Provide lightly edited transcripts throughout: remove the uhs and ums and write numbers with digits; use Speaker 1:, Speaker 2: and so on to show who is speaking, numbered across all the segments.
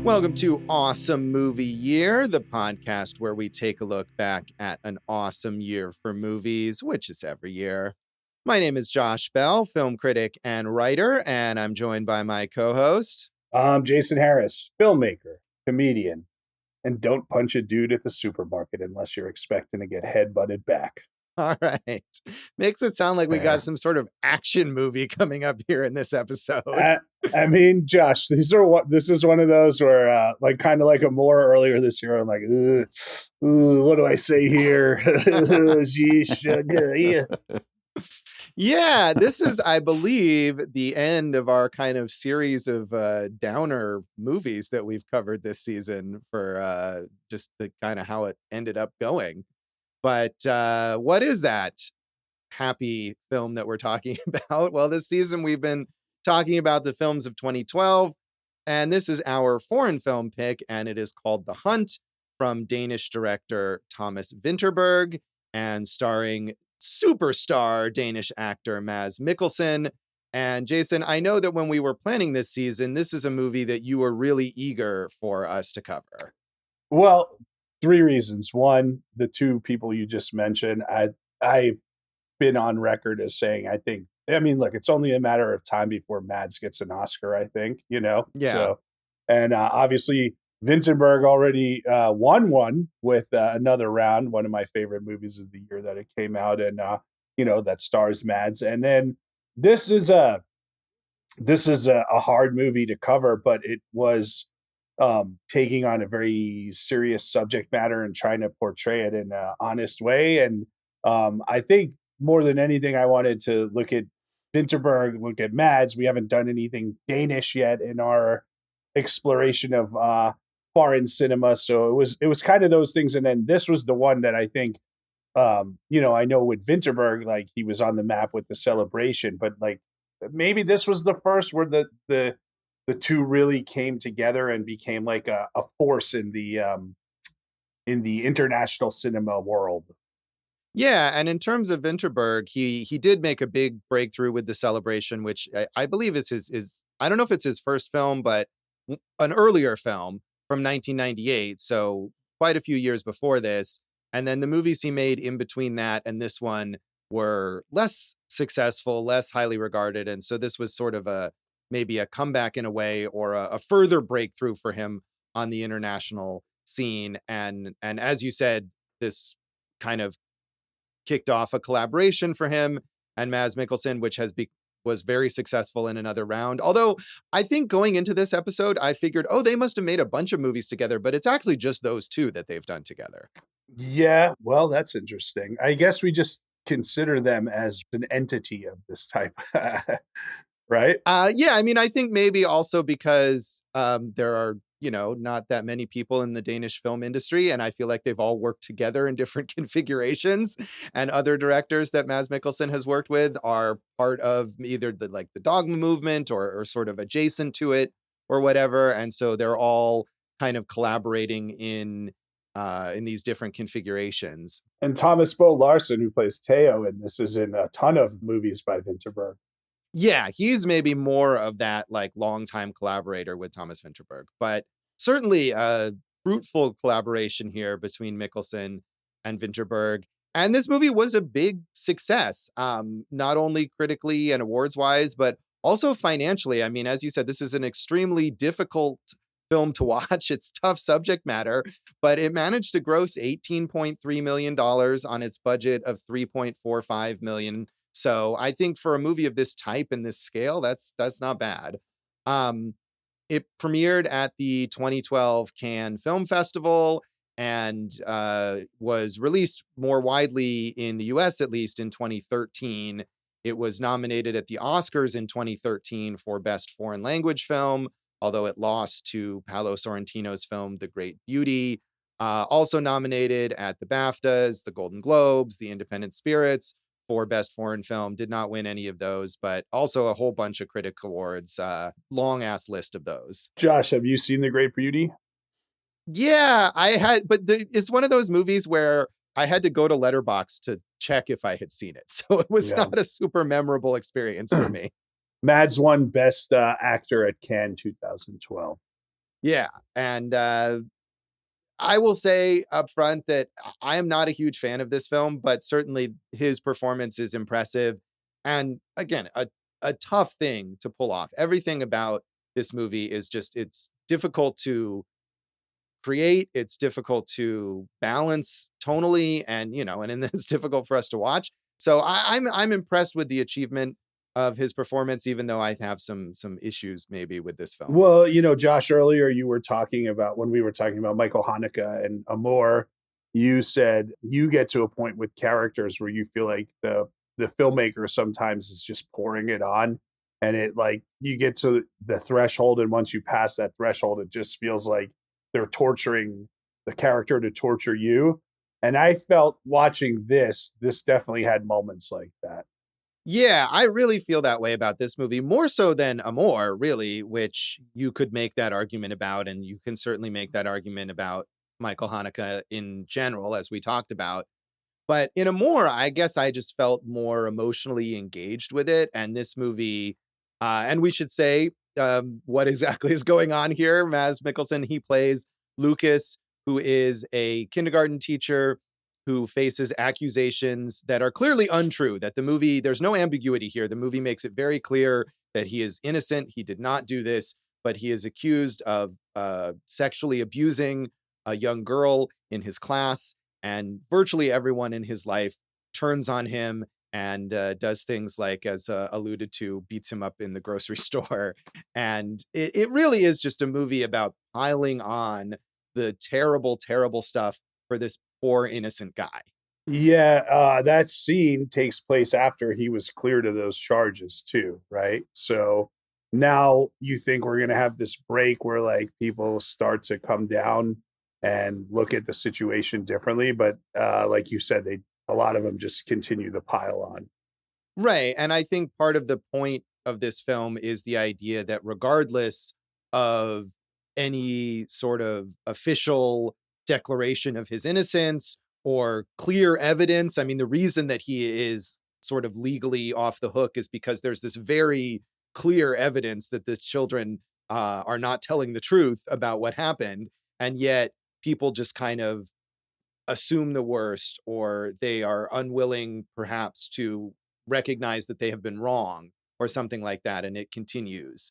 Speaker 1: Welcome to Awesome Movie Year, the podcast where we take a look back at an awesome year for movies, which is every year. My name is Josh Bell, film critic and writer, and I'm joined by my co-host.
Speaker 2: I'm Jason Harris, filmmaker, comedian, and don't punch a dude at the supermarket unless you're expecting to get headbutted back.
Speaker 1: All right. Makes it sound like we got some sort of action movie coming up here in this episode.
Speaker 2: I mean, Josh, this is one of those where, kind of like a more earlier this year, I'm like, what do I say here?
Speaker 1: Yeah, this is, I believe, the end of our kind of series of downer movies that we've covered this season for just the kind of how it ended up going. But what is that happy film that we're talking about? Well, this season we've been talking about the films of 2012, and this is our foreign film pick, and it is called The Hunt from Danish director Thomas Vinterberg and starring superstar Danish actor Mads Mikkelsen. And Jason, I know that when we were planning this season, this is a movie that you were really eager for us to cover.
Speaker 2: Well, three reasons. One, the two people you just mentioned, I've been on record as saying, look, it's only a matter of time before Mads gets an Oscar, I think,
Speaker 1: Yeah.
Speaker 2: So, and obviously Vinterberg already won one with Another Round, one of my favorite movies of the year that it came out, and that stars Mads. And then this is a hard movie to cover, but it was taking on a very serious subject matter and trying to portray it in an honest way. And I think more than anything, I wanted to look at Vinterberg, look at Mads. We haven't done anything Danish yet in our exploration of foreign cinema, so it was kind of those things. And then this was the one that I think, I know with Vinterberg, like he was on the map with The Celebration, but like maybe this was the first where the two really came together and became like a force in the international cinema world.
Speaker 1: Yeah, and in terms of Vinterberg, he did make a big breakthrough with The Celebration, which I believe is his I don't know if it's his first film, but an earlier film from 1998, so quite a few years before this. And then the movies he made in between that and this one were less successful, less highly regarded, and so this was sort of maybe a comeback in a way, or a further breakthrough for him on the international scene. And as you said, this kind of kicked off a collaboration for him and Mads Mikkelsen, which was very successful in Another Round. Although I think going into this episode, I figured, oh, they must have made a bunch of movies together, but it's actually just those two that they've done together.
Speaker 2: Yeah, well, that's interesting. I guess we just consider them as an entity of this type, right?
Speaker 1: Yeah, I mean, I think maybe also because there are, not that many people in the Danish film industry, and I feel like they've all worked together in different configurations. And other directors that Mads Mikkelsen has worked with are part of either the Dogma movement or sort of adjacent to it or whatever. And so they're all kind of collaborating in these different configurations.
Speaker 2: And Bo Larsen, who plays Theo in this, is in a ton of movies by Vinterberg.
Speaker 1: Yeah, he's maybe more of that like longtime collaborator with Thomas Vinterberg, but certainly a fruitful collaboration here between Mikkelsen and Vinterberg. And this movie was a big success, not only critically and awards wise, but also financially. I mean, as you said, this is an extremely difficult film to watch. It's tough subject matter, but it managed to gross $18.3 million on its budget of $3.45 million. So I think for a movie of this type and this scale, that's not bad. It premiered at the 2012 Cannes Film Festival and was released more widely in the US, at least in 2013. It was nominated at the Oscars in 2013 for Best Foreign Language Film, although it lost to Paolo Sorrentino's film The Great Beauty. Also nominated at the BAFTAs, the Golden Globes, the Independent Spirits for Best Foreign Film. Did not win any of those, but also a whole bunch of critic awards. Long ass list of those.
Speaker 2: Josh, have you seen The Great Beauty?
Speaker 1: Yeah, I had, but it's one of those movies where I had to go to Letterboxd to check if I had seen it. So it was not a super memorable experience for me.
Speaker 2: Mads won Best Actor at Cannes 2012.
Speaker 1: Yeah, and I will say up front that I am not a huge fan of this film, but certainly his performance is impressive. And again, a tough thing to pull off. Everything about this movie is just it's difficult to create, it's difficult to balance tonally, and and then it's difficult for us to watch. So I'm impressed with the achievement of his performance, even though I have some issues maybe with this film.
Speaker 2: Well, Josh, earlier you were talking about when we were talking about Michael Haneke and Amor, you said you get to a point with characters where you feel like the filmmaker sometimes is just pouring it on, and it like you get to the threshold, and once you pass that threshold, it just feels like they're torturing the character to torture you. And I felt watching this definitely had moments like that.
Speaker 1: Yeah, I really feel that way about this movie, more so than Amor, really, which you could make that argument about, and you can certainly make that argument about Michael Haneke in general, as we talked about. But in Amor, I guess I just felt more emotionally engaged with it. And this movie, and we should say what exactly is going on here. Mads Mikkelsen, he plays Lucas, who is a kindergarten teacher who faces accusations that are clearly untrue. That the movie, there's no ambiguity here. The movie makes it very clear that he is innocent. He did not do this, but he is accused of sexually abusing a young girl in his class, and virtually everyone in his life turns on him and does things like, as alluded to, beats him up in the grocery store. And it really is just a movie about piling on the terrible, terrible stuff for this poor, innocent guy.
Speaker 2: Yeah, that scene takes place after he was cleared of those charges too, right? So now you think we're gonna have this break where like people start to come down and look at the situation differently, but like you said, they a lot of them just continue to pile on.
Speaker 1: Right. And I think part of the point of this film is the idea that regardless of any sort of official declaration of his innocence or clear evidence, I mean, the reason that he is sort of legally off the hook is because there's this very clear evidence that the children are not telling the truth about what happened. And yet people just kind of assume the worst, or they are unwilling perhaps to recognize that they have been wrong or something like that, and it continues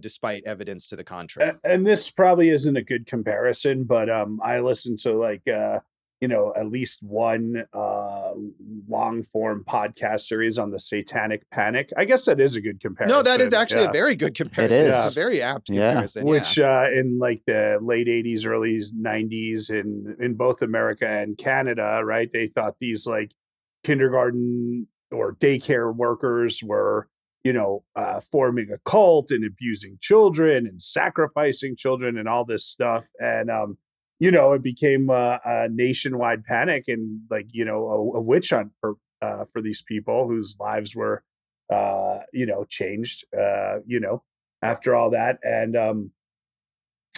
Speaker 1: despite evidence to the contrary.
Speaker 2: And this probably isn't a good comparison, but I listened to like at least one long form podcast series on the Satanic Panic. I guess that is a good
Speaker 1: No, that is
Speaker 2: comparison.
Speaker 1: actually a very good
Speaker 3: It
Speaker 1: comparison. It's
Speaker 2: Yeah.
Speaker 1: a
Speaker 3: is.
Speaker 1: very apt
Speaker 3: Yeah.
Speaker 1: comparison. Yeah.
Speaker 2: Which in like the late 80s, early 90s in both America and Canada, right? They thought these like kindergarten or daycare workers were, forming a cult and abusing children and sacrificing children and all this stuff. And, it became a nationwide panic and like, a witch hunt for these people whose lives were, changed, after all that. And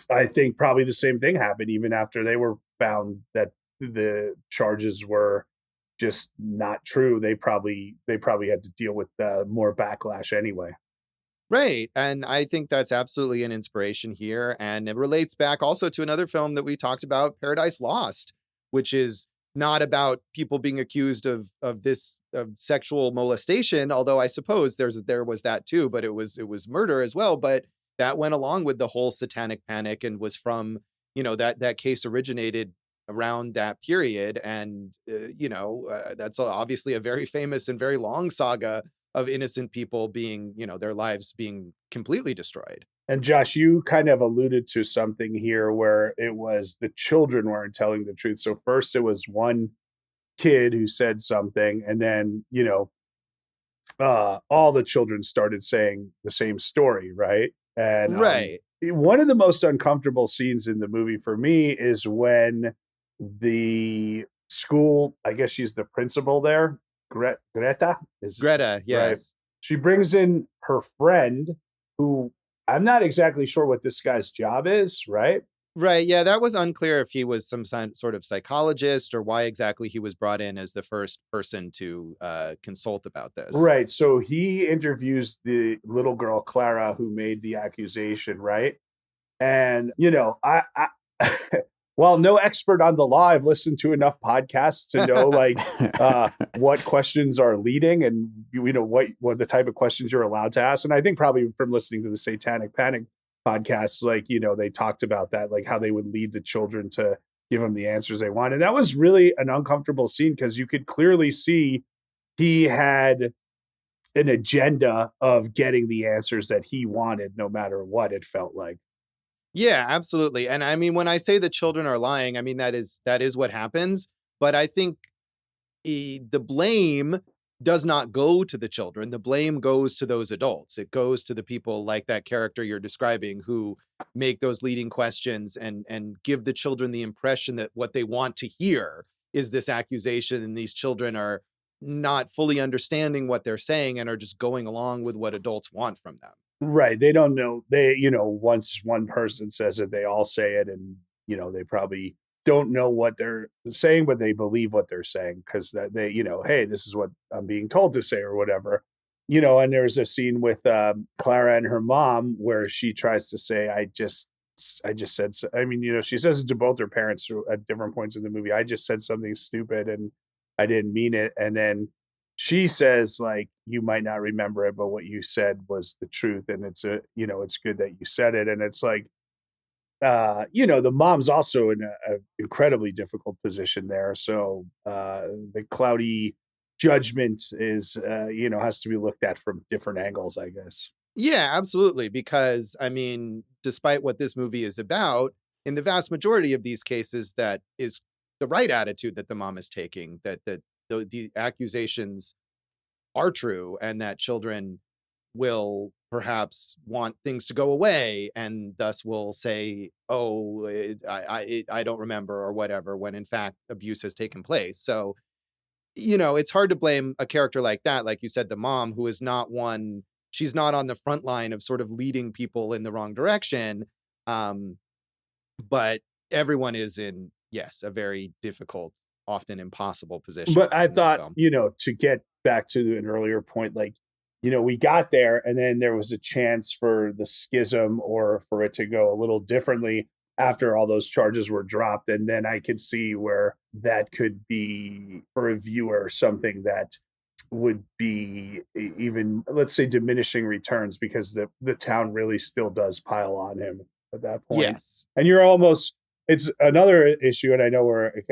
Speaker 2: I think probably the same thing happened even after they were found that the charges were just not true. They probably had to deal with more backlash anyway.
Speaker 1: Right. And I think that's absolutely an inspiration here. And it relates back also to another film that we talked about, Paradise Lost, which is not about people being accused of this of sexual molestation, although I suppose there was that too, but it was murder as well. But that went along with the whole satanic panic and was from, that case originated around that period. And that's obviously a very famous and very long saga of innocent people being, their lives being completely destroyed.
Speaker 2: And Josh, you kind of alluded to something here where it was the children weren't telling the truth. So first it was one kid who said something, and then all the children started saying the same story, right? And
Speaker 1: Right.
Speaker 2: one of the most uncomfortable scenes in the movie for me is when the school, I guess she's the principal there, Greta is
Speaker 1: Greta,
Speaker 2: right.
Speaker 1: yes.
Speaker 2: She brings in her friend, who I'm not exactly sure what this guy's job is, right?
Speaker 1: Right. Yeah, that was unclear if he was some sort of psychologist or why exactly he was brought in as the first person to consult about this.
Speaker 2: Right. So he interviews the little girl Clara who made the accusation, right? And, I while no expert on the law, I've listened to enough podcasts to know like what questions are leading and what the type of questions you're allowed to ask. And I think probably from listening to the Satanic Panic podcasts, like, they talked about that, like how they would lead the children to give them the answers they want. And that was really an uncomfortable scene because you could clearly see he had an agenda of getting the answers that he wanted, no matter what it felt like.
Speaker 1: Yeah, absolutely. And I mean, when I say the children are lying, I mean that is what happens. But I think the blame does not go to the children. The blame goes to those adults. It goes to the people like that character you're describing who make those leading questions and give the children the impression that what they want to hear is this accusation, and these children are not fully understanding what they're saying and are just going along with what adults want from them.
Speaker 2: Right. They don't know. Once one person says it, they all say it. And, they probably don't know what they're saying, but they believe what they're saying because that hey, this is what I'm being told to say or whatever. And there's a scene with Clara and her mom where she tries to say, I just said, so. I mean, she says it to both her parents at different points in the movie. I just said something stupid and I didn't mean it. And then she says, like, you might not remember it, but what you said was the truth. And it's good that you said it. And it's like, the mom's also in a incredibly difficult position there. So the cloudy judgment is, has to be looked at from different angles, I guess.
Speaker 1: Yeah, absolutely. Because I mean, despite what this movie is about, in the vast majority of these cases, that is the right attitude that the mom is taking, that the accusations are true and that children will perhaps want things to go away and thus will say, oh, I don't remember or whatever, when in fact abuse has taken place. So it's hard to blame a character like that, like you said, the mom, who is not one, she's not on the front line of sort of leading people in the wrong direction. Um, but everyone is in, yes, a very difficult, often impossible
Speaker 2: But
Speaker 1: position
Speaker 2: I
Speaker 1: in this
Speaker 2: thought,
Speaker 1: film.
Speaker 2: to get back to an earlier point, like, we got there and then there was a chance for the schism or for it to go a little differently after all those charges were dropped. And then I could see where that could be for a viewer something that would be even, let's say, diminishing returns because the town really still does pile on him at that point.
Speaker 1: Yes.
Speaker 2: And it's another issue, and I know where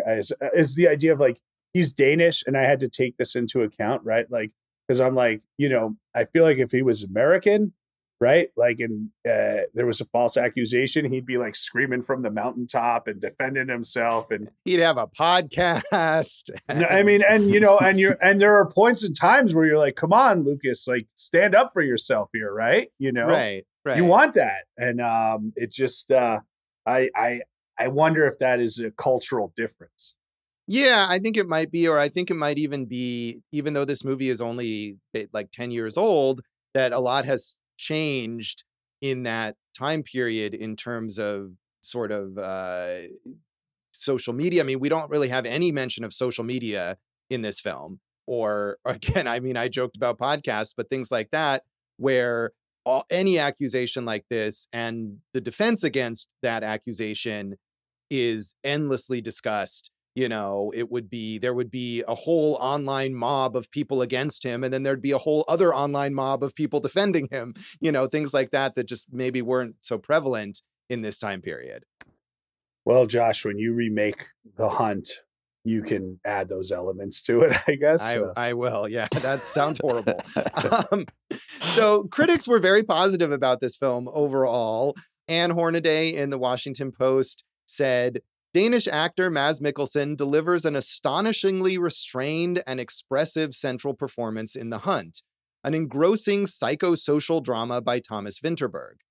Speaker 2: is the idea of like he's Danish, and I had to take this into account, right? Like, because I'm like, I feel like if he was American, right? Like, and there was a false accusation, he'd be like screaming from the mountaintop and defending himself, and
Speaker 1: He'd have a podcast
Speaker 2: no, I
Speaker 1: and
Speaker 2: mean, and there are points and times where you're like, come on, Lucas, like stand up for yourself here, right?
Speaker 1: right,
Speaker 2: You
Speaker 1: right.
Speaker 2: want that, and it just, I wonder if that is a cultural difference.
Speaker 1: Yeah, I think it might be, or I think it might even be, even though this movie is only like 10 years old, that a lot has changed in that time period in terms of sort of social media. I mean, we don't really have any mention of social media in this film. Or again, I mean, I joked about podcasts, but things like that, where any accusation like this and the defense against that accusation is endlessly discussed. There would be a whole online mob of people against him, and then there'd be a whole other online mob of people defending him, things like that, that just maybe weren't so prevalent in this time period.
Speaker 2: Well, Josh, when you remake The Hunt, you can add those elements to it, I guess.
Speaker 1: I will. Yeah, that sounds horrible. Um, so critics were very positive about this film overall. Anne Hornaday in the Washington Post said, Danish actor Mads Mikkelsen delivers an astonishingly restrained and expressive central performance in The Hunt, an engrossing psychosocial drama by Thomas Vinterberg.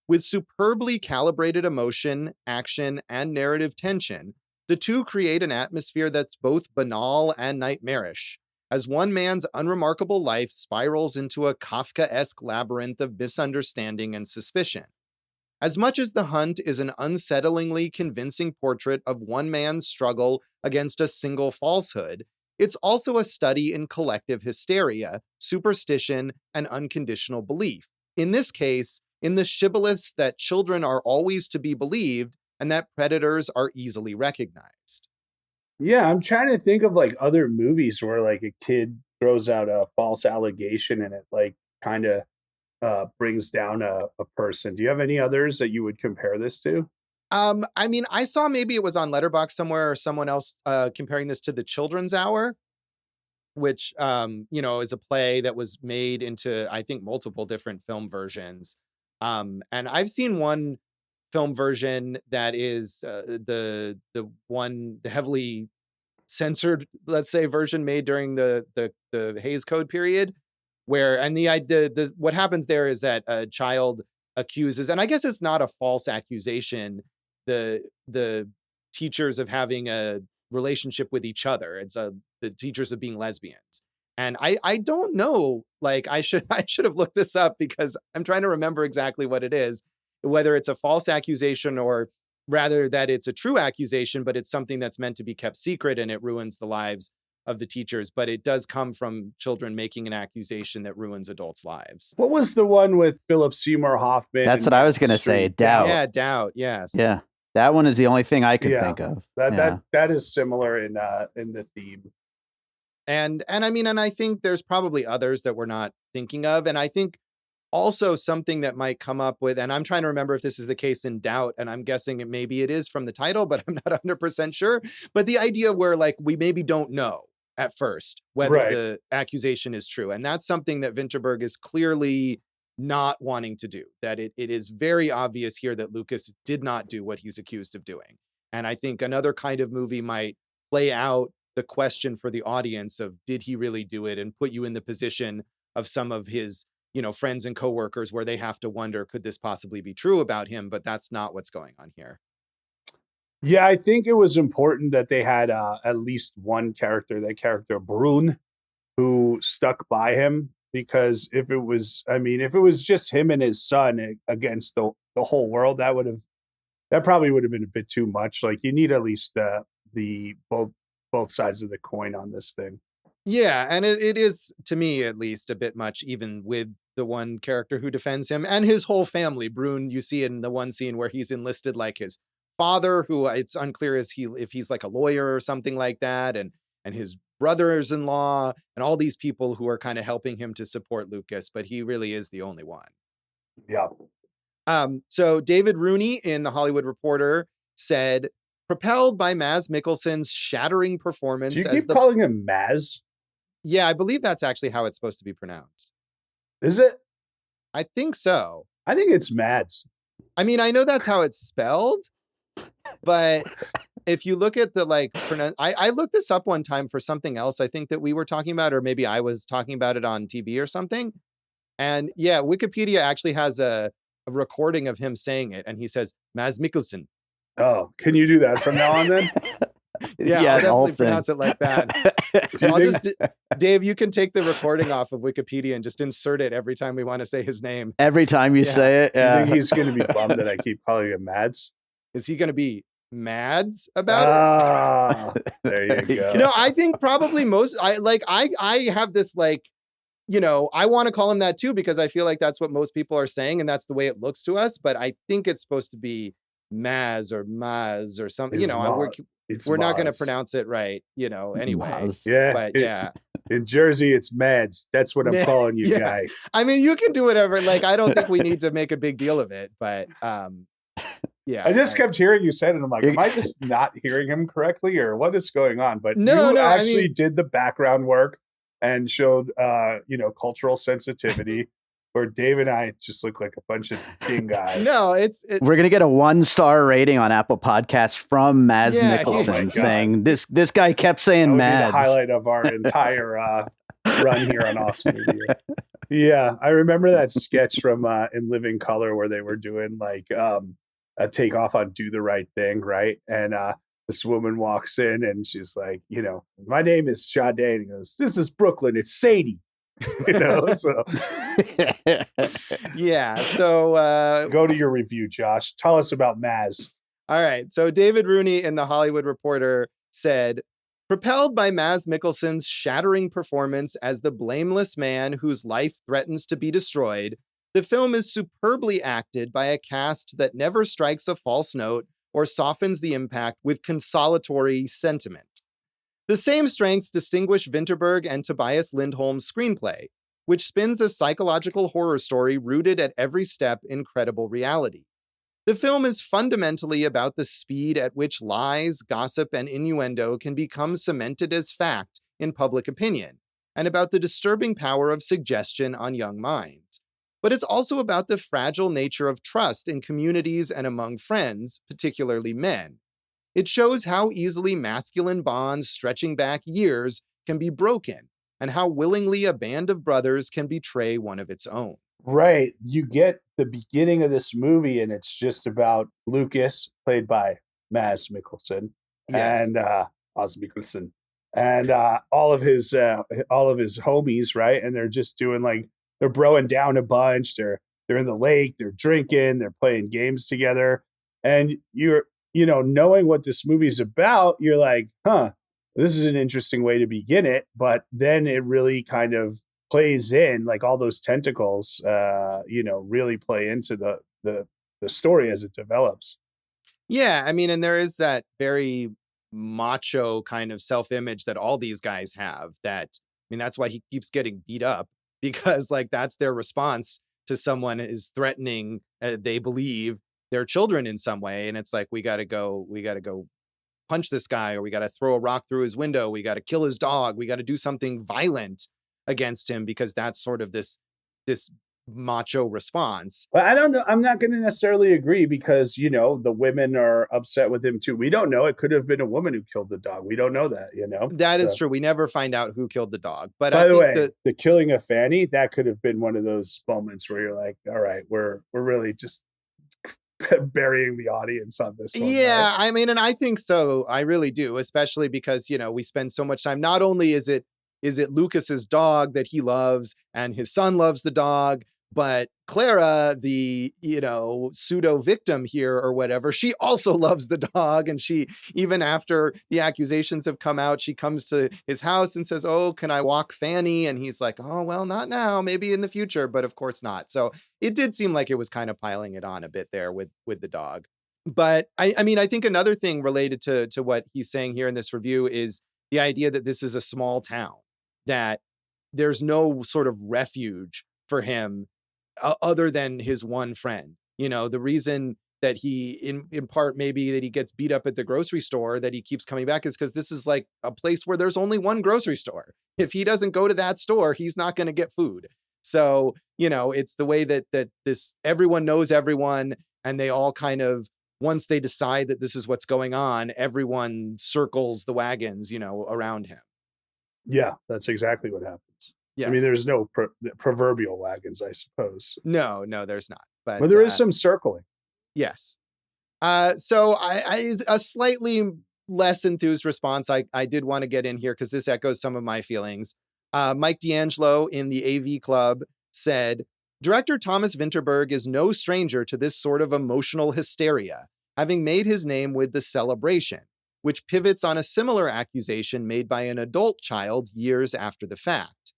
Speaker 1: With superbly calibrated emotion, action, and narrative tension, the two create an atmosphere that's both banal and nightmarish, as one man's unremarkable life spirals into a Kafkaesque labyrinth of misunderstanding and suspicion. As much as The Hunt is an unsettlingly convincing portrait of one man's struggle against a single falsehood, it's also a study in collective hysteria, superstition, and unconditional belief. In this case, in the shibboleths that children are always to be believed and that predators are easily recognized.
Speaker 2: Yeah, I'm trying to think of like other movies where like a kid throws out a false allegation and it like kind of brings down a person. Do you have any others that you would compare this to?
Speaker 1: I mean, I saw maybe it was on Letterboxd somewhere or someone else comparing this to The Children's Hour, which is a play that was made into, I think, multiple different film versions. And I've seen one film version that is the heavily censored, let's say, version made during the Hays Code period, where and the what happens there is that a child accuses, and I guess it's not a false accusation, the teachers of having a relationship with each other. It's the teachers of being lesbians. And I don't know, like I should have looked this up because I'm trying to remember exactly what it is, whether it's a false accusation or rather that it's a true accusation, but it's something that's meant to be kept secret and it ruins the lives of the teachers. But it does come from children making an accusation that ruins adults' lives.
Speaker 2: What was the one with Philip Seymour Hoffman?
Speaker 3: That's what I was going to say. Doubt.
Speaker 1: Yeah, Doubt. Yes.
Speaker 3: Yeah. That one is the only thing I could think of.
Speaker 2: That is similar in the theme.
Speaker 1: And I mean, and I think there's probably others that we're not thinking of. And I think also something that might come up with, and I'm trying to remember if this is the case in Doubt, and I'm guessing maybe it is from the title, but I'm not 100% sure. But the idea where like we maybe don't know at first whether the accusation is true. And that's something that Vinterberg is clearly not wanting to do, that it is very obvious here that Lucas did not do what he's accused of doing. And I think another kind of movie might play out the question for the audience of did he really do it, and put you in the position of some of his friends and coworkers where they have to wonder, could this possibly be true about him? But that's not what's going on here.
Speaker 2: Yeah, I think it was important that they had at least one character, that character Brun, who stuck by him, because if it was just him and his son against the whole world, that probably would have been a bit too much. Like you need at least the both sides of the coin on this thing.
Speaker 1: Yeah, and it is, to me at least, a bit much, even with the one character who defends him and his whole family. Brun, you see in the one scene where he's enlisted like his father, who it's unclear if he's like a lawyer or something like that, and his brothers-in-law, and all these people who are kind of helping him to support Lucas, but he really is the only one.
Speaker 2: Yeah.
Speaker 1: So David Rooney in The Hollywood Reporter said, propelled by Mads Mikkelsen's shattering performance.
Speaker 2: Do you keep calling him Maz?
Speaker 1: Yeah, I believe that's actually how it's supposed to be pronounced. Is
Speaker 2: it?
Speaker 1: I think so.
Speaker 2: I think it's Mads.
Speaker 1: I mean, I know that's how it's spelled, but if you look at the I looked this up one time for something else I think that we were talking about, or maybe I was talking about it on TV or something. And yeah, Wikipedia actually has a recording of him saying it, and he says, Mads Mikkelsen.
Speaker 2: Oh, can you do that from now on then?
Speaker 1: Yeah, I'll definitely pronounce it like that. Dave, you can take the recording off of Wikipedia and just insert it every time we want to say his name.
Speaker 3: Every time you say it?
Speaker 2: Yeah. Do you think he's going to be bummed that I keep calling him Mads?
Speaker 1: Is he going to be Mads about
Speaker 2: it? There you go.
Speaker 1: No, I think probably I have this I want to call him that too, because I feel like that's what most people are saying and that's the way it looks to us. But I think it's supposed to be Maz or something. We're not going to pronounce it right, anyway.
Speaker 2: Maz. Yeah.
Speaker 1: But yeah.
Speaker 2: In Jersey, it's Mads. That's what I'm calling you, guy.
Speaker 1: I mean, you can do whatever. I don't think we need to make a big deal of it, but yeah.
Speaker 2: I just kept hearing you said it. I'm like, am I just not hearing him correctly, or what is going on? But you actually did the background work and showed, cultural sensitivity. Where Dave and I just look like a bunch of ding guys.
Speaker 1: No,
Speaker 3: we're gonna get a 1-star rating on Apple Podcasts from Mads Mikkelsen saying this guy kept saying Mads.
Speaker 2: The highlight of our entire run here on Awesome Media. Yeah, I remember that sketch from In Living Color where they were doing a takeoff on Do the Right Thing, right? And this woman walks in and she's like, my name is Sade, and he goes, "This is Brooklyn. It's Sadie." So
Speaker 1: yeah, so
Speaker 2: go to your review, Josh. Tell us about Maz.
Speaker 1: All right, so David Rooney in The Hollywood Reporter said, propelled by Mads Mikkelsen's shattering performance as the blameless man whose life threatens to be destroyed, The film is superbly acted by a cast that never strikes a false note or softens the impact with consolatory sentiment. The same strengths distinguish Vinterberg and Tobias Lindholm's screenplay, which spins a psychological horror story rooted at every step in credible reality. The film is fundamentally about the speed at which lies, gossip, and innuendo can become cemented as fact in public opinion, and about the disturbing power of suggestion on young minds. But it's also about the fragile nature of trust in communities and among friends, particularly men. It shows how easily masculine bonds stretching back years can be broken, and how willingly a band of brothers can betray one of its own.
Speaker 2: Right. You get the beginning of this movie, and it's just about Lucas, played by Mads Mikkelsen,
Speaker 1: Yes.
Speaker 2: and Mads Mikkelsen, and all of his homies, right? And they're just doing like they're broing down a bunch. They're in the lake, they're drinking, they're playing games together, and knowing what this movie's about, you're like, huh, this is an interesting way to begin it. But then it really kind of plays in, like all those tentacles really play into the story as it develops.
Speaker 1: Yeah, I mean, and there is that very macho kind of self-image that all these guys have that, I mean, that's why he keeps getting beat up, because like that's their response to someone is threatening, they believe, their children in some way. And it's like, we got to go punch this guy, or we got to throw a rock through his window. We got to kill his dog. We got to do something violent against him, because that's sort of this macho response.
Speaker 2: But I don't know. I'm not going to necessarily agree, because, the women are upset with him too. We don't know. It could have been a woman who killed the dog. We don't know that,
Speaker 1: That is true. We never find out who killed the dog. But
Speaker 2: By
Speaker 1: I
Speaker 2: the
Speaker 1: think
Speaker 2: way, the killing of Fanny, that could have been one of those moments where you're like, all right, we're really just burying the audience on this one.
Speaker 1: Yeah,
Speaker 2: Right?
Speaker 1: I mean, and I think so. I really do, especially because, we spend so much time. Not only is it Lucas's dog that he loves and his son loves the dog, but Clara, the, pseudo victim here or whatever, she also loves the dog. And she, even after the accusations have come out, she comes to his house and says, "Oh, can I walk Fanny?" And he's like, "Oh, well, not now, maybe in the future," but of course not. So it did seem like it was kind of piling it on a bit there with the dog. But I mean, I think another thing related to what he's saying here in this review is the idea that this is a small town, that there's no sort of refuge for him other than his one friend. The reason that he, in part, maybe that he gets beat up at the grocery store, that he keeps coming back, is because this is like a place where there's only one grocery store. If he doesn't go to that store, he's not going to get food. So, it's the way that this, everyone knows everyone, and they all kind of, once they decide that this is what's going on, everyone circles the wagons, around him.
Speaker 2: Yeah, that's exactly what happens.
Speaker 1: Yes.
Speaker 2: I mean, there's no proverbial wagons, I suppose.
Speaker 1: No, there's not.
Speaker 2: But there is some circling.
Speaker 1: Yes. So I a slightly less enthused response I did want to get in here, because this echoes some of my feelings. Mike D'Angelo in the AV Club said, "Director Thomas Vinterberg is no stranger to this sort of emotional hysteria, having made his name with The Celebration, which pivots on a similar accusation made by an adult child years after the fact.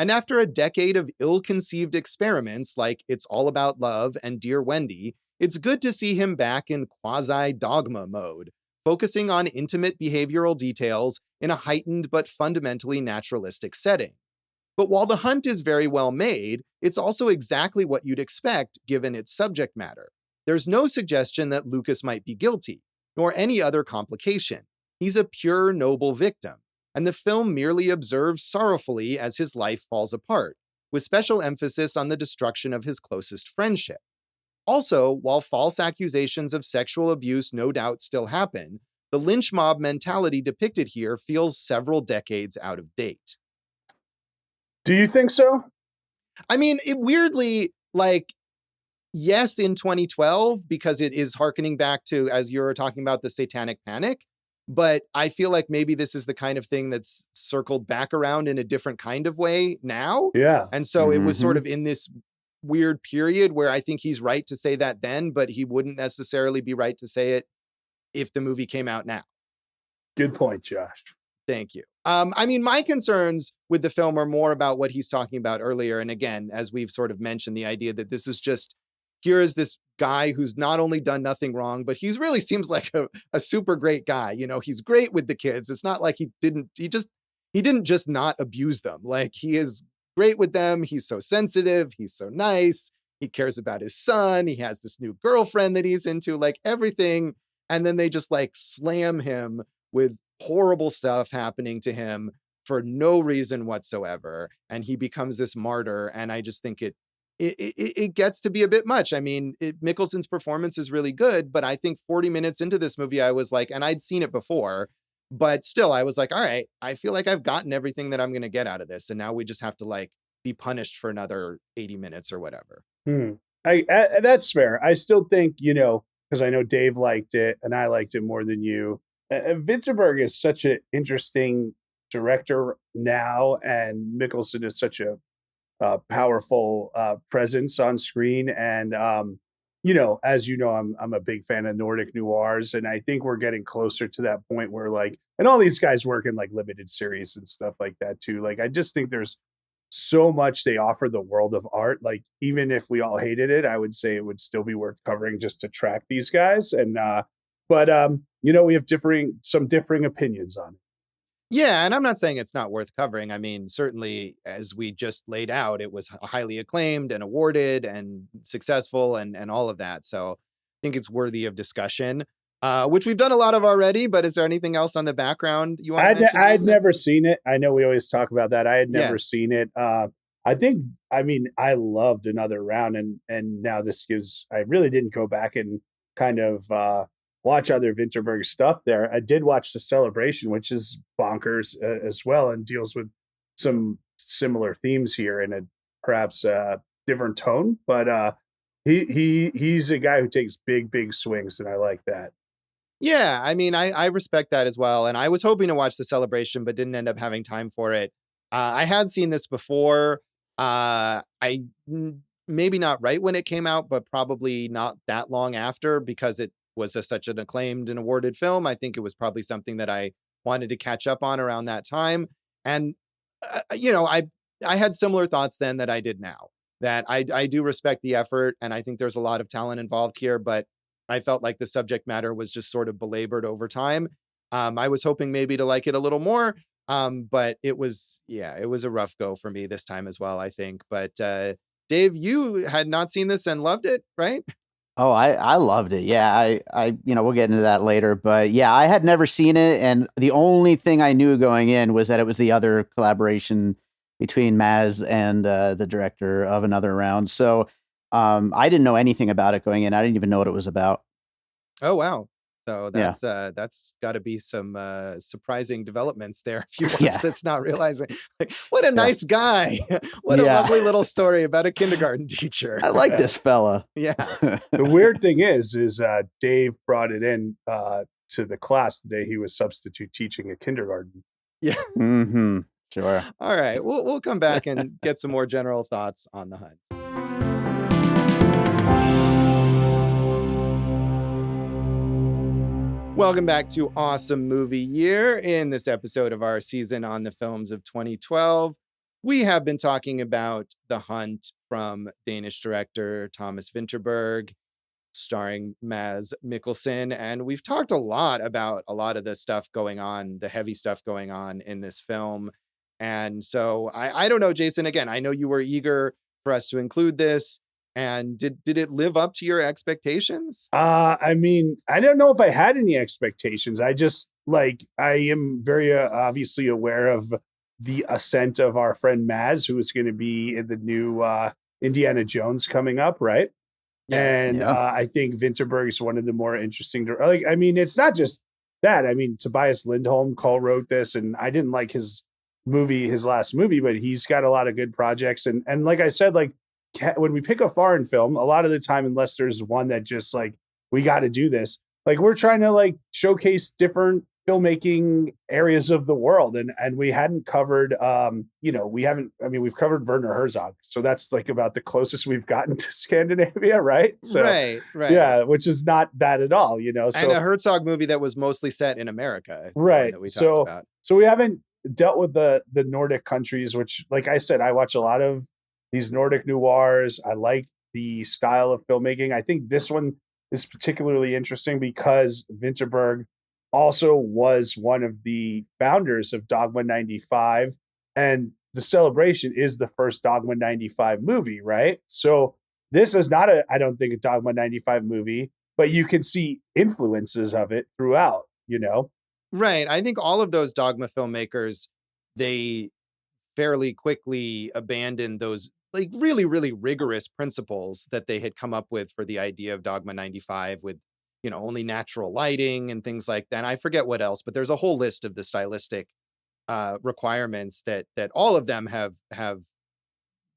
Speaker 1: And after a decade of ill-conceived experiments like It's All About Love and Dear Wendy, it's good to see him back in quasi-dogma mode, focusing on intimate behavioral details in a heightened but fundamentally naturalistic setting. But while The Hunt is very well made, it's also exactly what you'd expect given its subject matter. There's no suggestion that Lucas might be guilty, nor any other complication. He's a pure, noble victim, and the film merely observes sorrowfully as his life falls apart, with special emphasis on the destruction of his closest friendship. Also, while false accusations of sexual abuse no doubt still happen, the lynch mob mentality depicted here feels several decades out of date."
Speaker 2: Do you think so?
Speaker 1: I mean, it weirdly, like, yes, in 2012, because it is hearkening back to, as you were talking about, the Satanic Panic. But I feel like maybe this is the kind of thing that's circled back around in a different kind of way now.
Speaker 2: Yeah.
Speaker 1: And so it was sort of in this weird period where I think he's right to say that then, but he wouldn't necessarily be right to say it if the movie came out now.
Speaker 2: Good point, Josh.
Speaker 1: Thank you. I mean, my concerns with the film are more about what he's talking about earlier. And again, as we've sort of mentioned, the idea that this is just, here is this guy who's not only done nothing wrong, but he's really seems like a super great guy. You know, he's great with the kids. It's not like he didn't just not abuse them. Like, he is great with them. He's so sensitive. He's so nice. He cares about his son. He has this new girlfriend that he's into, like everything. And then they just like slam him with horrible stuff happening to him for no reason whatsoever. And he becomes this martyr. And I just think it gets to be a bit much. I mean, Mikkelsen's performance is really good, but I think 40 minutes into this movie, I was like, and I'd seen it before, but still I was like, all right, I feel like I've gotten everything that I'm going to get out of this. And now we just have to like be punished for another 80 minutes or whatever.
Speaker 2: That's fair. I still think, because I know Dave liked it and I liked it more than you. Vinterberg is such an interesting director now, and Mikkelsen is such a powerful presence on screen. And as you know, I'm a big fan of Nordic noirs, and I think we're getting closer to that point where like, and all these guys work in like limited series and stuff like that too. Like, I just think there's so much they offer the world of art. Like, even if we all hated it, I would say it would still be worth covering just to track these guys. And but we have some differing opinions on it.
Speaker 1: Yeah, and I'm not saying it's not worth covering. I mean, certainly, as we just laid out, it was highly acclaimed and awarded and successful and all of that. So I think it's worthy of discussion, which we've done a lot of already. But is there anything else on the background you want to mention?
Speaker 2: I'd never seen it. I know we always talk about that. I had never seen it. I loved Another Round, and now this gives. I really didn't go back and kind of watch other Vinterberg stuff there. I did watch The Celebration, which is bonkers as well, and deals with some similar themes here in a perhaps different tone. But he's a guy who takes big swings, and I like that.
Speaker 1: Yeah, I mean, I respect that as well. And I was hoping to watch The Celebration, but didn't end up having time for it. I had seen this before. Maybe not right when it came out, but probably not that long after, because it was such an acclaimed and awarded film. I think it was probably something that I wanted to catch up on around that time. And, I had similar thoughts then that I did now, that I do respect the effort. And I think there's a lot of talent involved here, but I felt like the subject matter was just sort of belabored over time. I was hoping maybe to like it a little more. But it was a rough go for me this time as well, I think. But Dave, you had not seen this and loved it, right?
Speaker 3: Oh, I loved it. Yeah, I we'll get into that later, but yeah, I had never seen it, and the only thing I knew going in was that it was the other collaboration between Mads and the director of Another Round. So I didn't know anything about it going in. I didn't even know what it was about.
Speaker 1: Oh wow. So that's got to be some surprising developments there if you watch this, not realizing, like, what a nice guy. What a lovely little story about a kindergarten teacher.
Speaker 3: I like this fella.
Speaker 1: Yeah.
Speaker 2: The weird thing is Dave brought it in to the class the day he was substitute teaching at kindergarten.
Speaker 1: Yeah.
Speaker 3: Mm-hmm. Sure.
Speaker 1: All right. We'll come back and get some more general thoughts on The Hunt. Welcome back to Awesome Movie Year. In this episode of our season on the films of 2012, we have been talking about The Hunt from Danish director Thomas Vinterberg, starring Mads Mikkelsen. And we've talked a lot about a lot of the stuff going on, the heavy stuff going on in this film. And so I don't know, Jason, again, I know you were eager for us to include this. And did it live up to your expectations?
Speaker 2: I mean, I don't know if I had any expectations. I just I am very obviously aware of the ascent of our friend Mads, who is going to be in the new Indiana Jones coming up, right? Yes, and I think Vinterberg is one of the more interesting. I mean, it's not just that. I mean, Tobias Lindholm co-wrote this, and I didn't like his last movie, but he's got a lot of good projects. And like I said, when we pick a foreign film, a lot of the time, unless there's one that just we got to do this, we're trying to showcase different filmmaking areas of the world, and we hadn't covered we've covered Werner Herzog, so that's about the closest we've gotten to Scandinavia, right? So
Speaker 1: right,
Speaker 2: yeah, which is not bad at all,
Speaker 1: and a Herzog movie that was mostly set in America,
Speaker 2: right?
Speaker 1: That we talked about.
Speaker 2: So we haven't dealt with the Nordic countries, which, like I said, I watch a lot of these Nordic noirs. I like the style of filmmaking. I think this one is particularly interesting because Vinterberg also was one of the founders of Dogma 95, and The Celebration is the first Dogma 95 movie, right? So this is not a, I don't think, a Dogma 95 movie, but you can see influences of it throughout, you know?
Speaker 1: Right. I think all of those Dogma filmmakers, they fairly quickly abandoned those like really, really rigorous principles that they had come up with for the idea of Dogma 95 with, only natural lighting and things like that. And I forget what else, but there's a whole list of the stylistic requirements that all of them have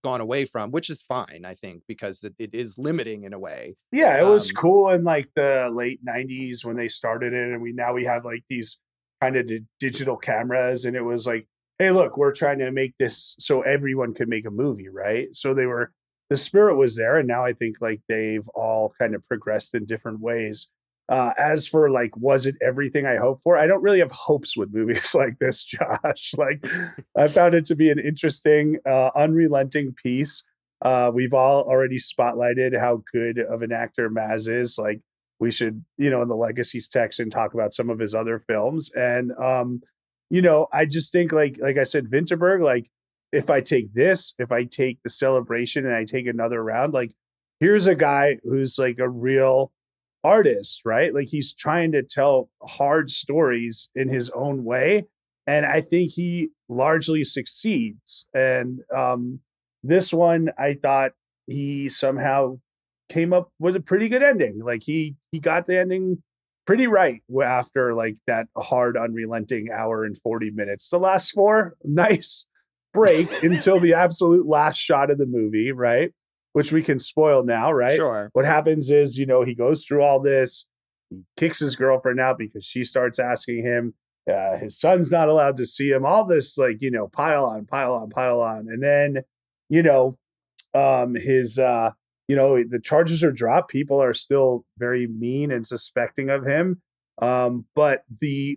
Speaker 1: gone away from, which is fine, I think, because it is limiting in a way.
Speaker 2: Yeah, it was
Speaker 1: Um,
Speaker 2: cool in like the late 90s when they started it, and we have like these kind of digital cameras, and it was like, hey, look, we're trying to make this so everyone could make a movie, right? So the spirit was there, and now I think like they've all kind of progressed in different ways. As for like, was it everything I hoped for? I don't really have hopes with movies like this, Josh. Like, I found it to be an interesting, unrelenting piece. We've all already spotlighted how good of an actor Maz is. Like, we should, in the Legacies section, talk about some of his other films. And, I just think like I said, Vinterberg, like, if I take The Celebration and I take another round, like, here's a guy who's like a real artist, right? Like, he's trying to tell hard stories in his own way. And I think he largely succeeds. And, this one, I thought he somehow came up with a pretty good ending. Like, he got the ending pretty right after like that hard, unrelenting hour and 40 minutes. The last four, nice break until the absolute last shot of the movie, right? Which we can spoil now, right?
Speaker 1: sure.
Speaker 2: What happens is, he goes through all this, he kicks his girlfriend out because she starts asking him. His son's not allowed to see him. All this, like, pile on, pile on, pile on, and then you know, his the charges are dropped. People are still very mean and suspecting of him. But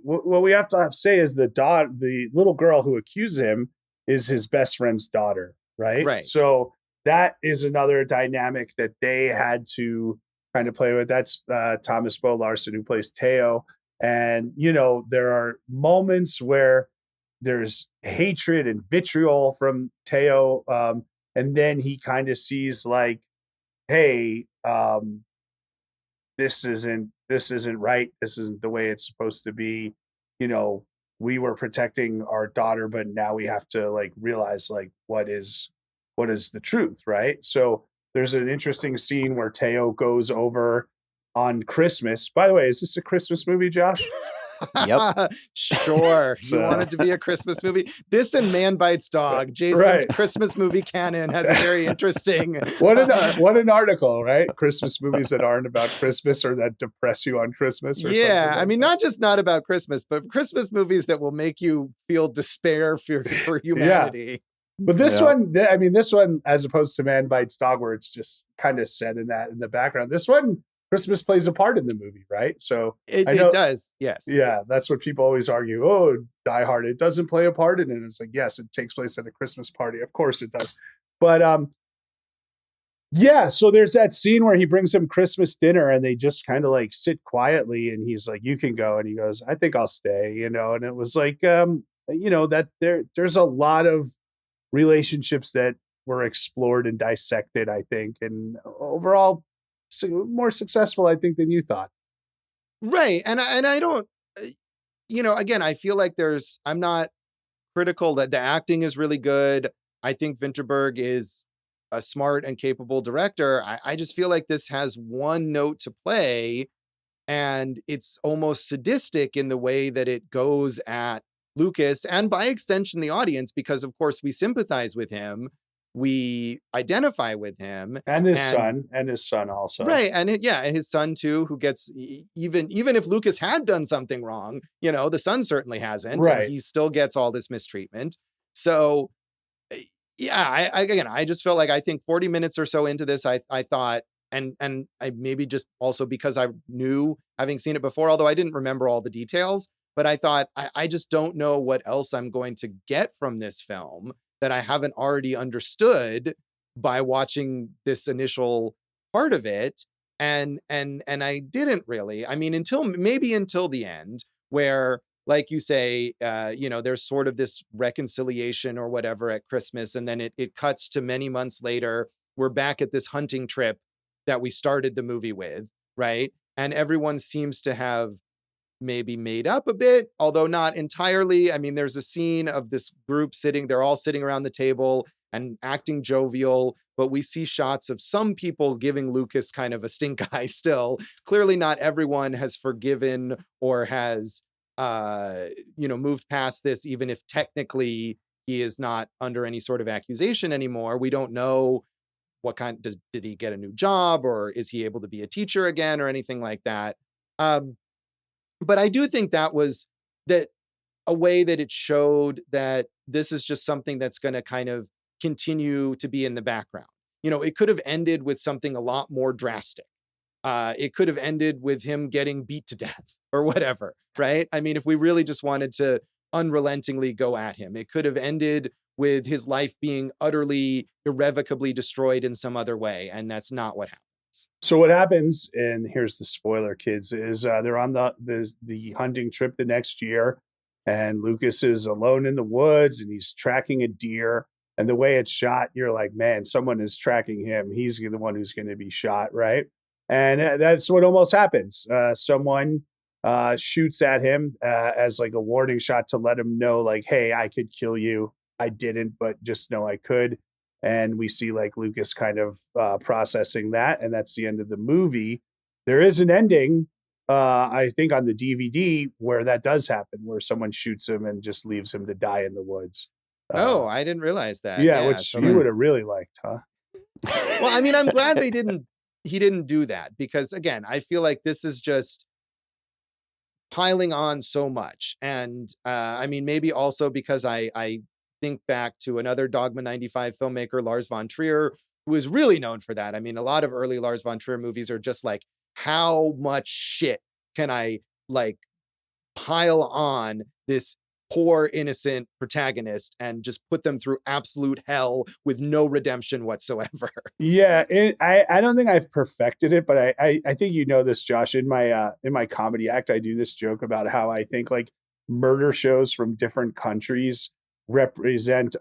Speaker 2: what we have to say is the little girl who accuses him is his best friend's daughter, right?
Speaker 1: Right.
Speaker 2: So that is another dynamic that they had to kind of play with. That's Thomas Bo Larsen, who plays Teo. And, there are moments where there's hatred and vitriol from Teo. And then he kind of sees like, hey, this isn't right. This isn't the way it's supposed to be. We were protecting our daughter, but now we have to like realize like what is the truth, right? So there's an interesting scene where Teo goes over on Christmas. By the way, is this a Christmas movie, Josh?
Speaker 3: Yep.
Speaker 1: Sure. You
Speaker 2: So-
Speaker 1: want it to be a Christmas movie? This and Man Bites Dog, Jason's
Speaker 2: Right.
Speaker 1: Christmas movie canon has a very interesting.
Speaker 2: What an article, right? Christmas movies that aren't about Christmas or that depress you on Christmas. Or
Speaker 1: Yeah,
Speaker 2: something
Speaker 1: I
Speaker 2: like
Speaker 1: mean,
Speaker 2: that.
Speaker 1: not just not about Christmas, but Christmas movies that will make you feel despair for humanity.
Speaker 2: But this
Speaker 3: Yeah.
Speaker 2: this one, as opposed to Man Bites Dog, where it's just kind of said in the background, this one, Christmas plays a part in the movie, right? So
Speaker 1: It,
Speaker 2: I know-
Speaker 1: it does, yes.
Speaker 2: yeah, that's what people always argue. Oh, Die Hard, it doesn't play a part in it. It's like, yes, it takes place at a Christmas party. Of course it does. But yeah, so there's that scene where he brings him Christmas dinner and they just kind of like sit quietly and he's like, you can go. And he goes, I think I'll stay, and it was like, that there's a lot of relationships that were explored and dissected, I think, and overall more successful, I think, than you thought.
Speaker 1: Right. And I don't, again, I feel like I'm not critical that the acting is really good. I think Vinterberg is a smart and capable director. I just feel like this has one note to play and it's almost sadistic in the way that it goes at Lucas and by extension the audience, because of course we sympathize with him, we identify with him,
Speaker 2: and his son also,
Speaker 1: right? And his son too, who gets even if Lucas had done something wrong, the son certainly hasn't,
Speaker 2: right?
Speaker 1: And he still gets all this mistreatment. So yeah, I just felt like I think 40 minutes or so into this, I thought. And I maybe just also because I knew, having seen it before, although I didn't remember all the details, but I thought, I just don't know what else I'm going to get from this film that I haven't already understood by watching this initial part of it. And I didn't really. I mean, until the end, where, like you say, there's sort of this reconciliation or whatever at Christmas, and then it cuts to many months later. We're back at this hunting trip that we started the movie with, right? And everyone seems to have maybe made up a bit, although not entirely. I mean, there's a scene of this group they're all sitting around the table and acting jovial, but we see shots of some people giving Lucas kind of a stink eye still. Clearly not everyone has forgiven or has, moved past this, even if technically he is not under any sort of accusation anymore. We don't know did he get a new job, or is he able to be a teacher again, or anything like that. But I do think that a way that it showed that this is just something that's going to kind of continue to be in the background. It could have ended with something a lot more drastic. It could have ended with him getting beat to death or whatever, right? I mean, if we really just wanted to unrelentingly go at him, it could have ended with his life being utterly, irrevocably destroyed in some other way. And that's not what happened.
Speaker 2: So what happens, and here's the spoiler, kids, is they're on the hunting trip the next year, and Lucas is alone in the woods, and he's tracking a deer. And the way it's shot, you're like, man, someone is tracking him. He's the one who's going to be shot, right? And that's what almost happens. Someone shoots at him as like a warning shot to let him know, like, hey, I could kill you. I didn't, but just know I could. And we see like Lucas kind of processing that, and that's the end of the movie. There is an ending, I think, on the DVD where that does happen, where someone shoots him and just leaves him to die in the woods.
Speaker 1: Oh, I didn't realize that.
Speaker 2: Yeah, which
Speaker 1: so
Speaker 2: you would have really liked, huh?
Speaker 1: Well, I mean, I'm glad he didn't do that, because again, I feel like this is just piling on so much. And I mean, maybe also because I think back to another Dogma 95 filmmaker, Lars von Trier, who is really known for that. I mean, a lot of early Lars von Trier movies are just like, how much shit can I like pile on this poor innocent protagonist and just put them through absolute hell with no redemption whatsoever.
Speaker 2: Yeah, I don't think I've perfected it, but I think you know this, Josh. In my comedy act, I do this joke about how I think like murder shows from different countries represent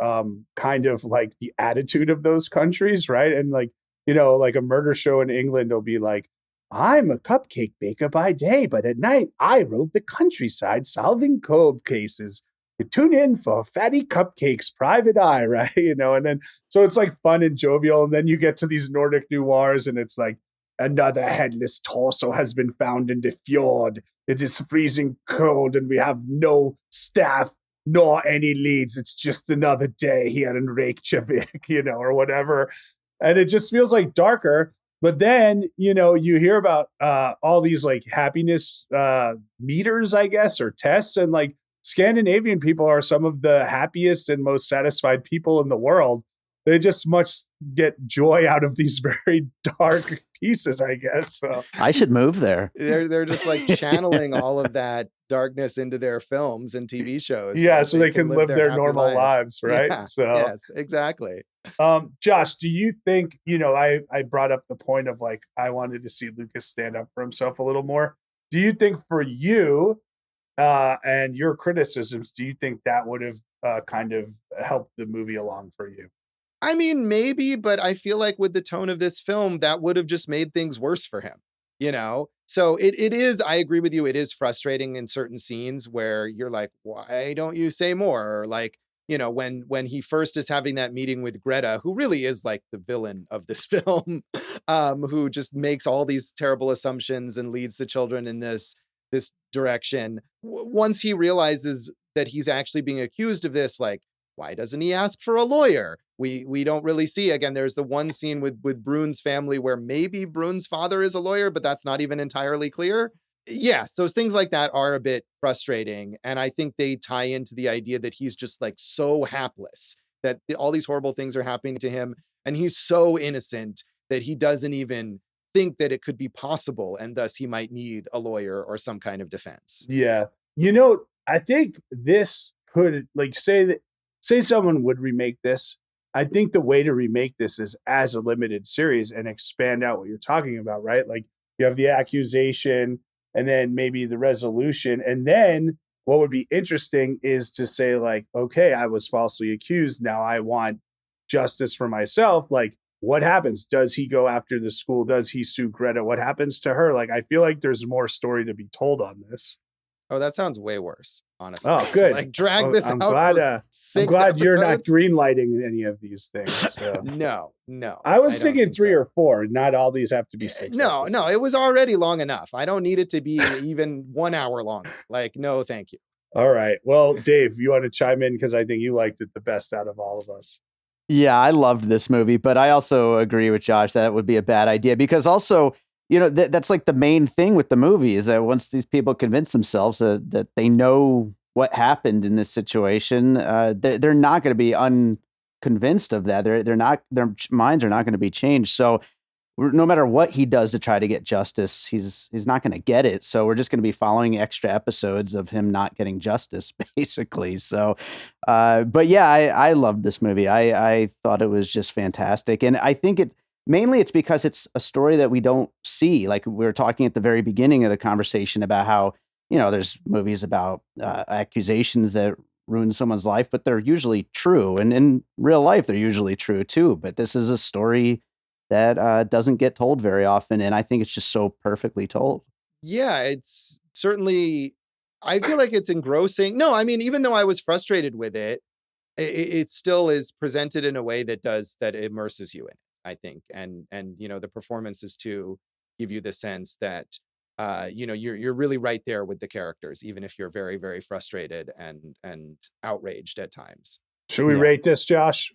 Speaker 2: kind of like the attitude of those countries, right? And like, like a murder show in England will be like, I'm a cupcake baker by day, but at night I rove the countryside solving cold cases. You tune in for Fatty Cupcakes Private Eye, right? And then so it's like fun and jovial. And then you get to these Nordic noirs, and it's like, another headless torso has been found in the fjord. It is freezing cold, and we have no staff nor any leads. It's just another day here in Reykjavik, or whatever. And it just feels like darker. But then, you hear about all these like happiness meters, I guess, or tests. And like Scandinavian people are some of the happiest and most satisfied people in the world. They just much get joy out of these very dark pieces, I guess. So
Speaker 3: I should move there.
Speaker 1: They're just like channeling all of that darkness into their films and TV shows.
Speaker 2: Yeah, so they can live their normal lives, right?
Speaker 1: Yeah,
Speaker 2: so
Speaker 1: yes, exactly.
Speaker 2: Josh, do you think, I brought up the point of like, I wanted to see Lucas stand up for himself a little more. Do you think for you and your criticisms, do you think that would have kind of helped the movie along for you?
Speaker 1: I mean, maybe, but I feel like with the tone of this film, that would have just made things worse for him, So it is, I agree with you, it is frustrating in certain scenes where you're like, why don't you say more? Or like, when he first is having that meeting with Greta, who really is like the villain of this film, who just makes all these terrible assumptions and leads the children in this direction. Once he realizes that he's actually being accused of this, like, why doesn't he ask for a lawyer? We don't really see. Again, there's the one scene with Brune's family where maybe Brune's father is a lawyer, but that's not even entirely clear. Yeah, so things like that are a bit frustrating. And I think they tie into the idea that he's just like so hapless, that all these horrible things are happening to him. And he's so innocent that he doesn't even think that it could be possible. And thus he might need a lawyer or some kind of defense.
Speaker 2: Yeah. I think this could, like, say someone would remake this. I think the way to remake this is as a limited series and expand out what you're talking about, right? Like, you have the accusation and then maybe the resolution. And then what would be interesting is to say, like, okay, I was falsely accused. Now I want justice for myself. Like, what happens? Does he go after the school? Does he sue Greta? What happens to her? Like, I feel like there's more story to be told on this.
Speaker 1: Oh, that sounds way worse, honestly.
Speaker 2: Oh,
Speaker 1: To
Speaker 2: good.
Speaker 1: like drag
Speaker 2: Well,
Speaker 1: this
Speaker 2: I'm
Speaker 1: out
Speaker 2: glad.
Speaker 1: for
Speaker 2: I'm
Speaker 1: 6
Speaker 2: glad you're not
Speaker 1: episodes.
Speaker 2: greenlighting any of these things.
Speaker 1: No,
Speaker 2: I was
Speaker 1: don't
Speaker 2: thinking
Speaker 1: think
Speaker 2: 3
Speaker 1: so.
Speaker 2: or 4. Not all these have to be 6.
Speaker 1: No,
Speaker 2: episodes.
Speaker 1: it was already long enough. I don't need it to be even 1 hour longer. Like, no, thank you.
Speaker 2: All right. Well, Dave, you want to chime in because I think you liked it the best out of all of us.
Speaker 3: Yeah, I loved this movie, but I also agree with Josh that would be a bad idea because also, that's like the main thing with the movie is that once these people convince themselves that they know what happened in this situation, they're not going to be unconvinced of that. They're not, their minds are not going to be changed. So no matter what he does to try to get justice, he's not going to get it. So we're just going to be following extra episodes of him not getting justice, basically. So, but yeah, I loved this movie. I thought it was just fantastic, and I think mainly it's because it's a story that we don't see. Like we were talking at the very beginning of the conversation about how there's movies about accusations that ruin someone's life, but they're usually true, and in real life they're usually true too. But this is a story that doesn't get told very often, and I think it's just so perfectly told.
Speaker 1: Yeah, it's certainly, I feel like it's engrossing. No, I mean, even though I was frustrated with it still is presented in a way that immerses you in it, I think. And the performances too give you the sense that you're really right there with the characters, even if you're very, very frustrated and outraged at times.
Speaker 2: Should we
Speaker 3: Yeah.
Speaker 2: rate this, Josh?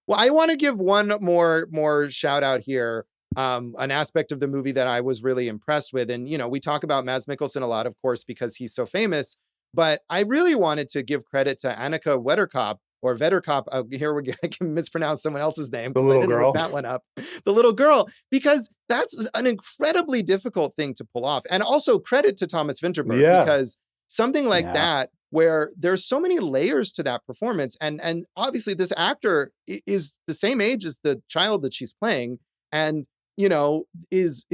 Speaker 1: Well, I want to give one more shout out here. An aspect of the movie that I was really impressed with. And, we talk about Mads Mikkelsen a lot, of course, because he's so famous, but I really wanted to give credit to Annika Wedderkopp or Vedderkop. I can mispronounce someone else's name
Speaker 2: The
Speaker 1: because I
Speaker 2: little
Speaker 1: didn't
Speaker 2: girl.
Speaker 1: look that one up. The little girl, because that's an incredibly difficult thing to pull off. And also credit to Thomas Vinterberg,
Speaker 2: Yeah.
Speaker 1: because something like
Speaker 3: Yeah.
Speaker 1: that, where there's so many layers to that performance. And obviously this actor is the same age as the child that she's playing. And, is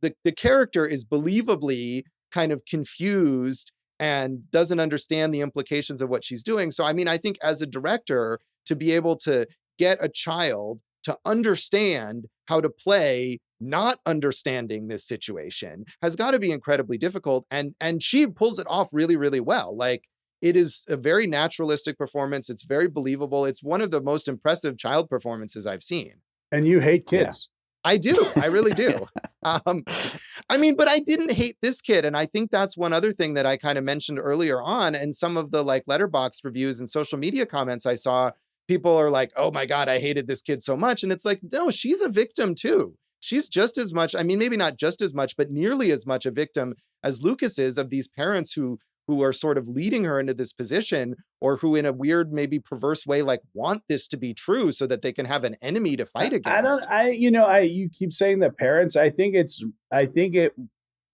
Speaker 1: the character is believably kind of confused and doesn't understand the implications of what she's doing. So, I mean, I think as a director, to be able to get a child to understand how to play not understanding this situation has got to be incredibly difficult. And she pulls it off really, really well. Like, it is a very naturalistic performance. It's very believable. It's one of the most impressive child performances I've seen.
Speaker 2: And you hate kids.
Speaker 1: I do. I really do. I mean, but I didn't hate this kid. And I think that's one other thing that I kind of mentioned earlier on. And some of the like Letterboxd reviews and social media comments I saw, people are like, oh my God, I hated this kid so much. And it's like, no, she's a victim too. She's just as much, I mean, maybe not just as much, but nearly as much a victim as Lucas is of these parents who are sort of leading her into this position, or who in a weird, maybe perverse way, like want this to be true so that they can have an enemy to fight against.
Speaker 2: You keep saying the parents. I think it,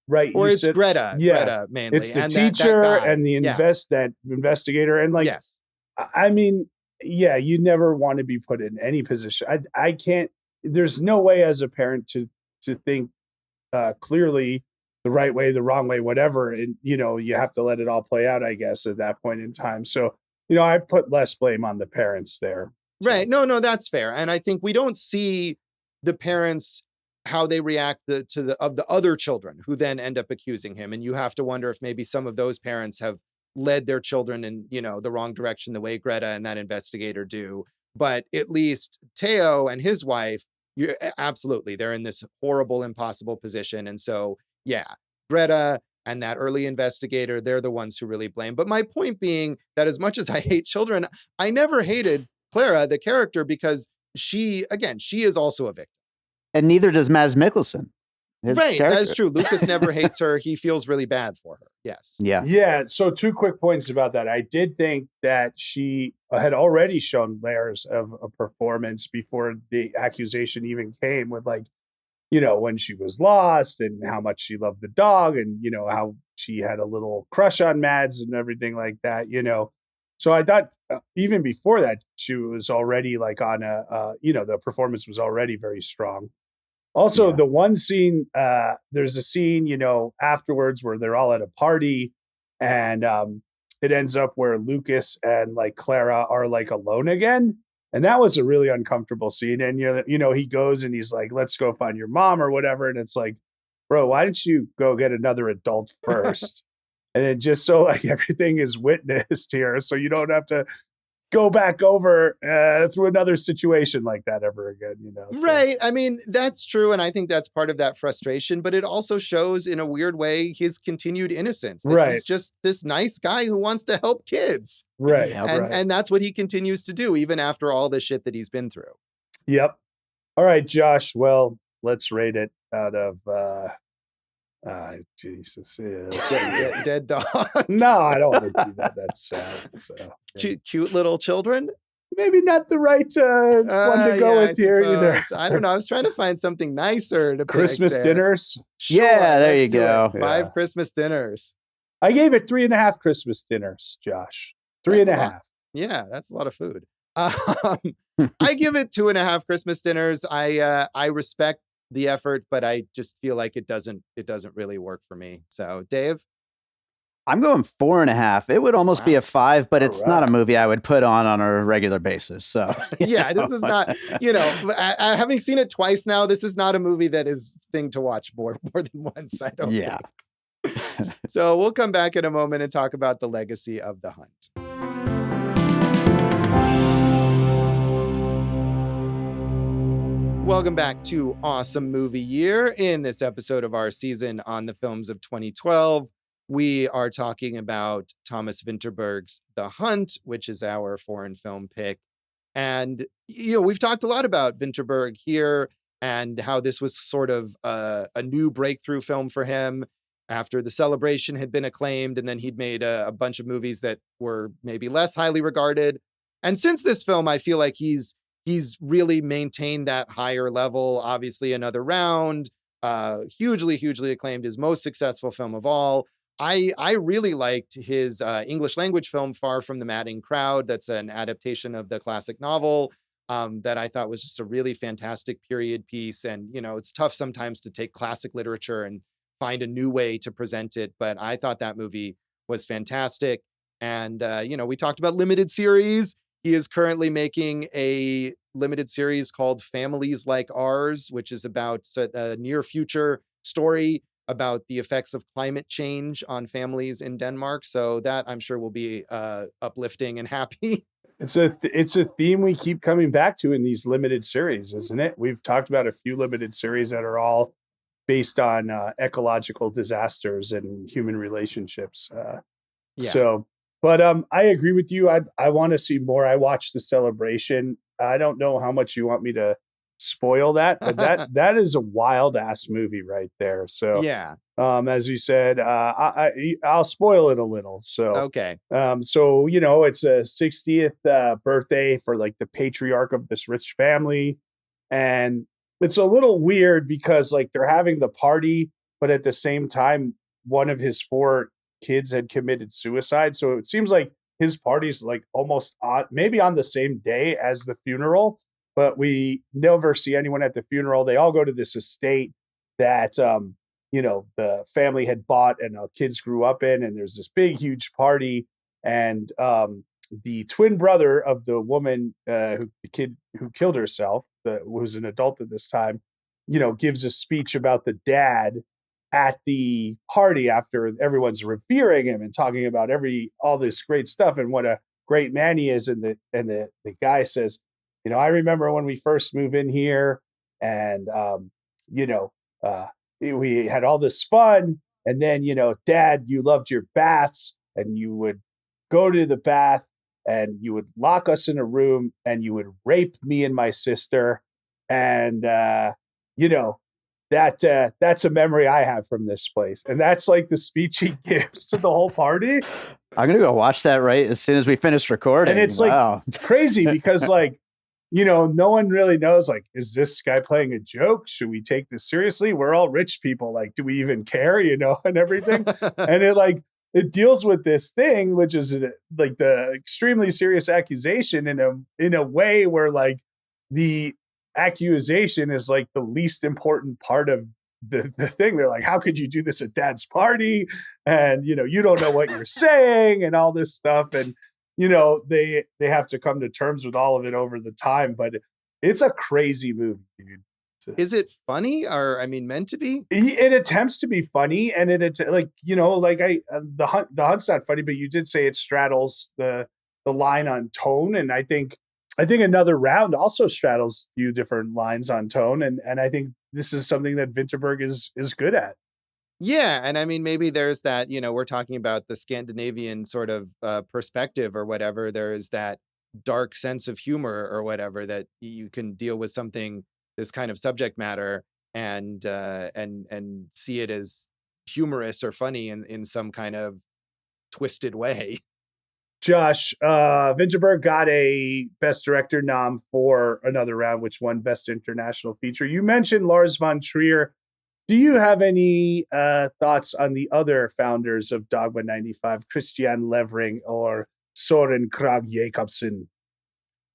Speaker 2: right.
Speaker 1: Or
Speaker 2: you
Speaker 1: it's
Speaker 2: said,
Speaker 1: Greta,
Speaker 2: yeah,
Speaker 1: Greta mainly.
Speaker 2: it's the
Speaker 1: and
Speaker 2: teacher
Speaker 1: that guy.
Speaker 2: and the
Speaker 1: Yeah.
Speaker 2: that investigator. And like,
Speaker 1: Yes.
Speaker 2: I mean, yeah, you never want to be put in any position. I can't, there's no way as a parent to think clearly the right way, the wrong way, whatever. And, you have to let it all play out, I guess, at that point in time. So, I put less blame on the parents there.
Speaker 1: Right. No, that's fair. And I think we don't see the parents, how they react to the other children who then end up accusing him. And you have to wonder if maybe some of those parents have led their children in, the wrong direction, the way Greta and that investigator do. But at least Teo and his wife, absolutely, they're in this horrible, impossible position. And so, yeah, Greta and that early investigator, they're the ones who really blame. But my point being that as much as I hate children, I never hated Clara, the character, because she is also a victim.
Speaker 3: And neither does Mads Mikkelsen.
Speaker 1: Right, that's true. Lucas never hates her. He feels really bad for her. Yes.
Speaker 3: Yeah.
Speaker 2: Yeah. So 2 quick points about that. I did think that she had already shown layers of a performance before the accusation even came, with like when she was lost and how much she loved the dog and, how she had a little crush on Mads and everything like that, So I thought even before that, she was already like on the performance was already very strong. Also, the one scene, there's a scene, afterwards where they're all at a party and it ends up where Lucas and like Clara are like alone again. And that was a really uncomfortable scene. And, he goes and he's like, let's go find your mom or whatever. And it's like, bro, why don't you go get another adult first? And then just so like everything is witnessed here. So you don't have to go back over through another situation like that ever again, So.
Speaker 1: Right. I mean, that's true. And I think that's part of that frustration, but it also shows in a weird way his continued innocence. That
Speaker 2: Right.
Speaker 1: He's just this nice guy who wants to help kids.
Speaker 2: Right.
Speaker 1: And that's what he continues to do, even after all the shit that he's been through.
Speaker 2: Yep. All right, Josh. Well, let's rate it out of Jesus.
Speaker 1: Dead dogs.
Speaker 2: No, I don't want to do that. That's sad. So,
Speaker 1: cute little children.
Speaker 2: Maybe not the right one to go with here either.
Speaker 1: I don't know. I was trying to find something nicer to
Speaker 2: Christmas
Speaker 1: pick there.
Speaker 2: dinners.
Speaker 1: Sure,
Speaker 3: yeah, there you go.
Speaker 1: 5 Christmas dinners.
Speaker 2: I gave it 3.5 Christmas dinners, Josh. 3.5.
Speaker 1: Yeah, that's a lot of food. I give it 2.5 Christmas dinners. I respect the effort, but I just feel like it doesn't really work for me. So, Dave?
Speaker 3: I'm going 4.5. It would almost be a 5, but it's not a movie I would put on a regular basis. So
Speaker 1: yeah, this is not, having seen it twice now, this is not a movie that is thing to watch more than once. I don't think. So we'll come back in a moment and talk about the legacy of The Hunt. Welcome back to Awesome Movie Year. In this episode of our season on the films of 2012, we are talking about Thomas Vinterberg's The Hunt, which is our foreign film pick. And, we've talked a lot about Vinterberg here and how this was sort of a new breakthrough film for him after The Celebration had been acclaimed, and then he'd made a bunch of movies that were maybe less highly regarded. And since this film, I feel like he's really maintained that higher level. Obviously, Another Round, hugely acclaimed, his most successful film of all. I really liked his English language film, Far from the Madding Crowd. That's an adaptation of the classic novel that I thought was just a really fantastic period piece. And, it's tough sometimes to take classic literature and find a new way to present it. But I thought that movie was fantastic. And, we talked about limited series. He is currently making a limited series called Families Like Ours, which is about a near future story about the effects of climate change on families in Denmark. So that I'm sure will be uplifting and happy.
Speaker 2: It's a theme we keep coming back to in these limited series, isn't it? We've talked about a few limited series that are all based on ecological disasters and human relationships. So, but I agree with you. I want to see more. I watched The Celebration. I don't know how much you want me to spoil that, but that is a wild ass movie right there. So
Speaker 1: yeah.
Speaker 2: As you said, I'll spoil it a little. So
Speaker 1: okay.
Speaker 2: So it's a 60th birthday for like the patriarch of this rich family, and it's a little weird because like they're having the party, but at the same time, one of his 4 kids had committed suicide. So it seems like his party's like almost maybe on the same day as the funeral, but we never see anyone at the funeral. They all go to this estate that, the family had bought and kids grew up in, and there's this big, huge party. And the twin brother of the woman, the kid who killed herself, who was an adult at this time, gives a speech about the dad at the party after everyone's revering him and talking about all this great stuff and what a great man he is. And the guy says, I remember when we first moved in here and, we had all this fun. And then, Dad, you loved your baths and you would go to the bath and you would lock us in a room and you would rape me and my sister. And, that's a memory I have from this place. And that's like the speech he gives to the whole party.
Speaker 3: I'm going to go watch that right as soon as we finish recording.
Speaker 2: And it's like crazy because like, no one really knows, like, is this guy playing a joke? Should we take this seriously? We're all rich people. Like, do we even care, and everything? And it deals with this thing, which is like the extremely serious accusation in a way where like the accusation is like the least important part of the thing. They're like, how could you do this at dad's party? And, you don't know what you're saying and all this stuff. And, they have to come to terms with all of it over the time, but it's a crazy movie, dude.
Speaker 1: Is it funny or, I mean, meant to be?
Speaker 2: It attempts to be funny, and it's like, the hunt's not funny, but you did say it straddles the line on tone. And I think Another Round also straddles a few different lines on tone. And I think this is something that Vinterberg is good at.
Speaker 1: Yeah, and I mean, maybe there's that, we're talking about the Scandinavian sort of perspective or whatever. There is that dark sense of humor or whatever that you can deal with something, this kind of subject matter, and see it as humorous or funny in some kind of twisted way.
Speaker 2: Josh, Vinterberg got a Best Director nom for Another Round, which won Best International Feature. You mentioned Lars von Trier. Do you have any thoughts on the other founders of Dogma 95, Christian Levering or Soren Krag Jacobsen?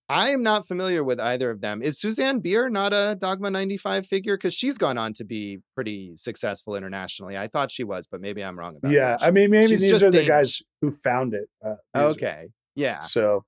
Speaker 1: I am not familiar with either of them. Is Suzanne Bier not a Dogma 95 figure? Because she's gone on to be pretty successful internationally. I thought she was, but maybe I'm wrong about that.
Speaker 2: I mean, maybe
Speaker 1: she's
Speaker 2: these
Speaker 1: just
Speaker 2: are the
Speaker 1: Danish.
Speaker 2: guys who found it.
Speaker 1: Okay, yeah.
Speaker 2: So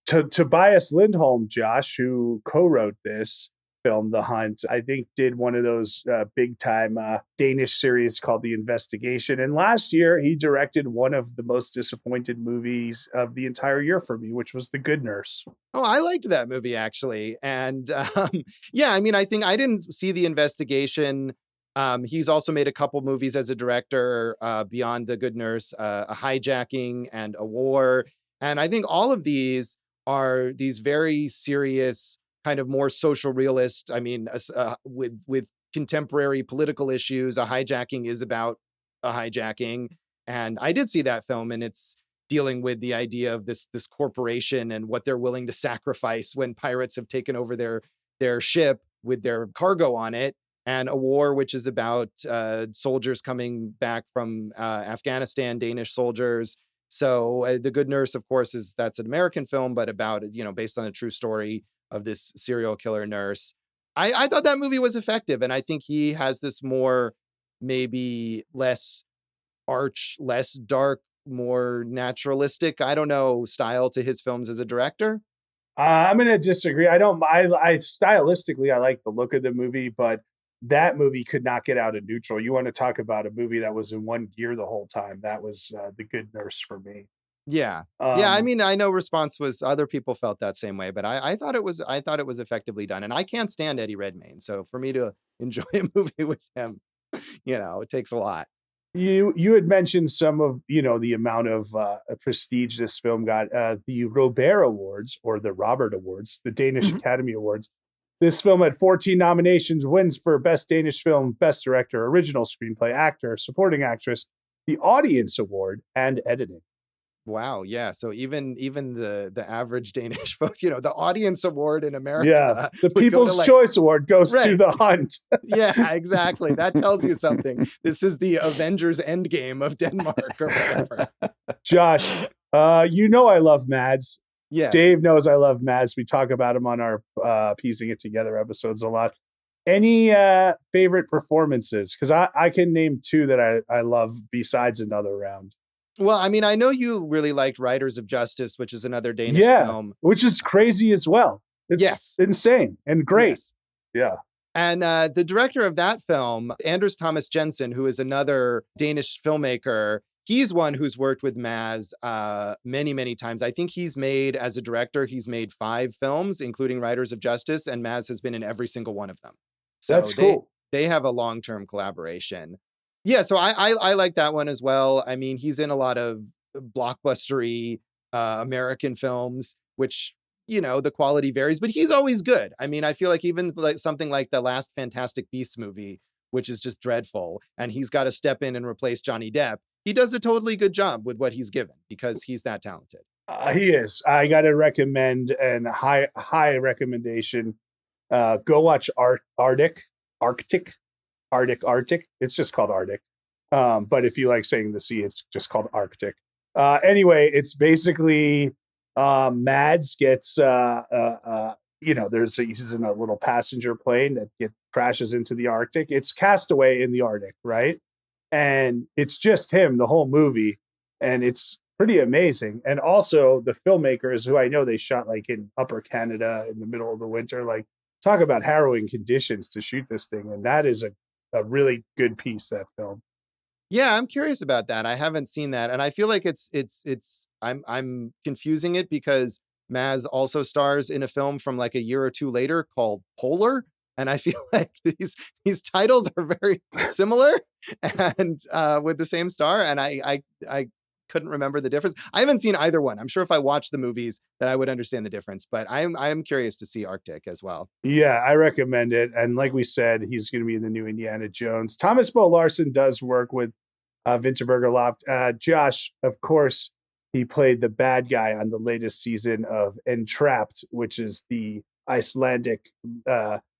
Speaker 2: Tobias Lindholm, Josh, who co-wrote this film, The Hunt, I think did one of those big time Danish series called The Investigation. And last year he directed one of the most disappointed movies of the entire year for me, which was The Good Nurse.
Speaker 1: Oh, I liked that movie actually. And yeah, I mean, I think I didn't see The Investigation. He's also made a couple movies as a director beyond The Good Nurse, A Hijacking and A War. And I think all of these are these very serious, kind of more social realist. I mean, with contemporary political issues, A Hijacking is about a hijacking. And I did see that film, and it's dealing with the idea of this corporation and what they're willing to sacrifice when pirates have taken over their ship with their cargo on it. And A War, which is about soldiers coming back from Afghanistan, Danish soldiers. So The Good Nurse, of course, that's an American film, but about, based on a true story of this serial killer nurse. I thought that movie was effective. And I think he has this more, maybe less arch, less dark, more naturalistic, I don't know, style to his films as a director.
Speaker 2: I'm going to disagree. I stylistically, I like the look of the movie, but that movie could not get out of neutral. You want to talk about a movie that was in one gear the whole time. That was The Good Nurse for me.
Speaker 1: Yeah. Yeah. I mean, I know response was other people felt that same way, but I thought it was effectively done. And I can't stand Eddie Redmayne. So for me to enjoy a movie with him, it takes a lot.
Speaker 2: You had mentioned some of, the amount of prestige this film got. The Robert Awards, or the Robert Awards, the Danish Academy Awards. This film had 14 nominations, wins for Best Danish Film, Best Director, Original Screenplay, Actor, Supporting Actress, the Audience Award, and Editing.
Speaker 1: Wow. Yeah. So even the average Danish folks, the Audience Award in America.
Speaker 2: Yeah. The People's Choice Award goes to The Hunt.
Speaker 1: Yeah, exactly. That tells you something. This is the Avengers Endgame of Denmark or whatever.
Speaker 2: Josh, I love Mads.
Speaker 1: Yes.
Speaker 2: Dave knows I love Mads. We talk about him on our Piecing It Together episodes a lot. Any favorite performances? Because I can name two that I love besides Another Round.
Speaker 1: Well, I mean, I know you really liked Riders of Justice, which is another Danish film.
Speaker 2: Which is crazy as well. It's insane and great. Yes. Yeah.
Speaker 1: And the director of that film, Anders Thomas Jensen, who is another Danish filmmaker, he's one who's worked with Mads many, many times. I think as a director, he's made 5 films, including Riders of Justice, and Mads has been in every single one of them. So
Speaker 2: that's cool.
Speaker 1: They have a long-term collaboration. Yeah, so I like that one as well. I mean, he's in a lot of blockbustery American films, which, the quality varies, but he's always good. I mean, I feel like even like something like the last Fantastic Beasts movie, which is just dreadful, and he's got to step in and replace Johnny Depp. He does a totally good job with what he's given because he's that talented.
Speaker 2: He is. I got to recommend, and high recommendation. Go watch Arctic. It's just called Arctic. But if you like saying the sea, it's just called Arctic. Anyway, it's basically Mads gets he's in a little passenger plane that crashes into the Arctic. It's Castaway in the Arctic, right? And it's just him the whole movie, and it's pretty amazing. And also the filmmakers, who I know they shot like in Upper Canada in the middle of the winter, like talk about harrowing conditions to shoot this thing, and that is a really good piece, that film.
Speaker 1: Yeah, I'm curious about that. I haven't seen that, and I feel like I'm confusing it because Maz also stars in a film from like a year or two later called Polar, and I feel like these titles are very similar and with the same star, and I couldn't remember the difference. I haven't seen either one. I'm sure if I watched the movies that I would understand the difference, but I'm curious to see Arctic as well.
Speaker 2: Yeah, I recommend it. And like we said, he's going to be in the new Indiana Jones. Thomas Bo Larsen does work with Vinterberg a lot. Josh, of course, he played the bad guy on the latest season of Entrapped, which is the Icelandic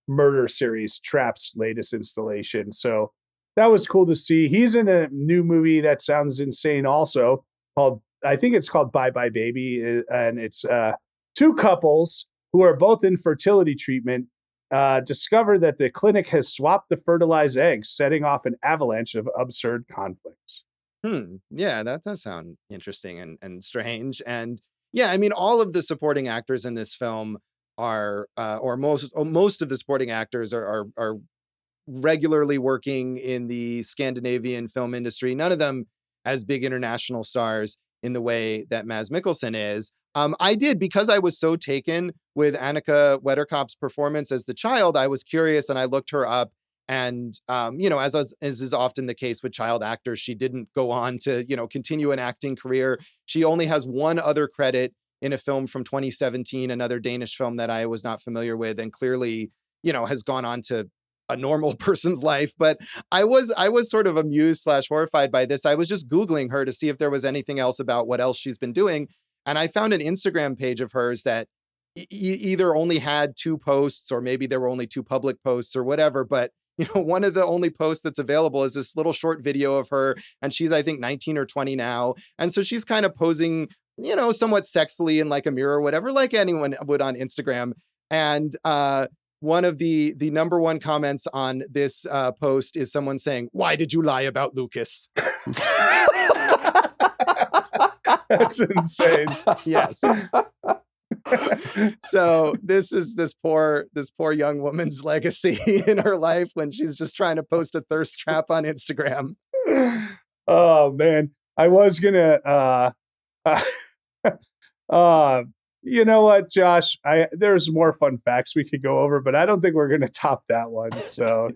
Speaker 2: murder series Trapped's latest installation. So that was cool to see. He's in a new movie that sounds insane also, called, I think it's called Bye Bye Baby. And it's two couples who are both in fertility treatment discover that the clinic has swapped the fertilized eggs, setting off an avalanche of absurd conflicts.
Speaker 1: Yeah, that does sound interesting and strange. And yeah, I mean, all of the supporting actors in this film are, or most of the supporting actors are regularly working in the Scandinavian film industry. None of them as big international stars in the way that Mads Mikkelsen is. I did, because I was so taken with Annika Wedderkopp's performance as the child, I was curious and I looked her up. And, as is often the case with child actors, she didn't go on to, continue an acting career. She only has one other credit in a film from 2017, another Danish film that I was not familiar with, and clearly, has gone on to a normal person's life. But I was sort of amused / horrified by this. I was just Googling her to see if there was anything else about what else she's been doing. And I found an Instagram page of hers that either only had 2 posts, or maybe there were only 2 public posts or whatever. But one of the only posts that's available is this little short video of her. And she's, I think, 19 or 20 now. And so she's kind of posing, somewhat sexily in like a mirror or whatever, like anyone would on Instagram. And one of the number one comments on this post is someone saying, "Why did you lie about Lucas?"
Speaker 2: That's insane.
Speaker 1: Yes. So this is this poor young woman's legacy in her life when she's just trying to post a thirst trap on Instagram.
Speaker 2: Oh man, I was gonna. You know what, Josh? There's more fun facts we could go over, but I don't think we're gonna top that one. So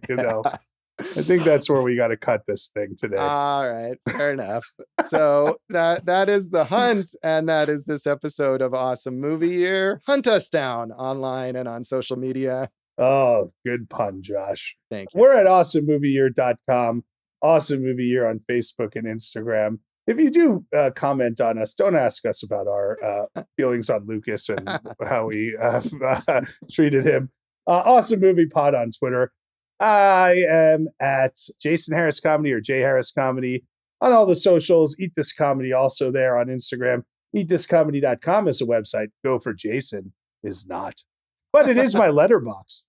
Speaker 2: I think that's where we got to cut this thing today.
Speaker 1: All right, fair enough. So that is The Hunt, and that is this episode of Awesome Movie Year. Hunt us down online and on social media.
Speaker 2: Oh, good pun, Josh.
Speaker 1: Thank you.
Speaker 2: We're at awesomemovieyear.com, Awesome Movie Year on Facebook and Instagram. If you do comment on us, don't ask us about our feelings on Lucas and how we treated him. Awesome Movie Pod on Twitter. I am at Jason Harris Comedy or J Harris Comedy on all the socials. Eat This Comedy also there on Instagram. EatThisComedy.com is a website. Go for Jason is not, but it is my letterbox.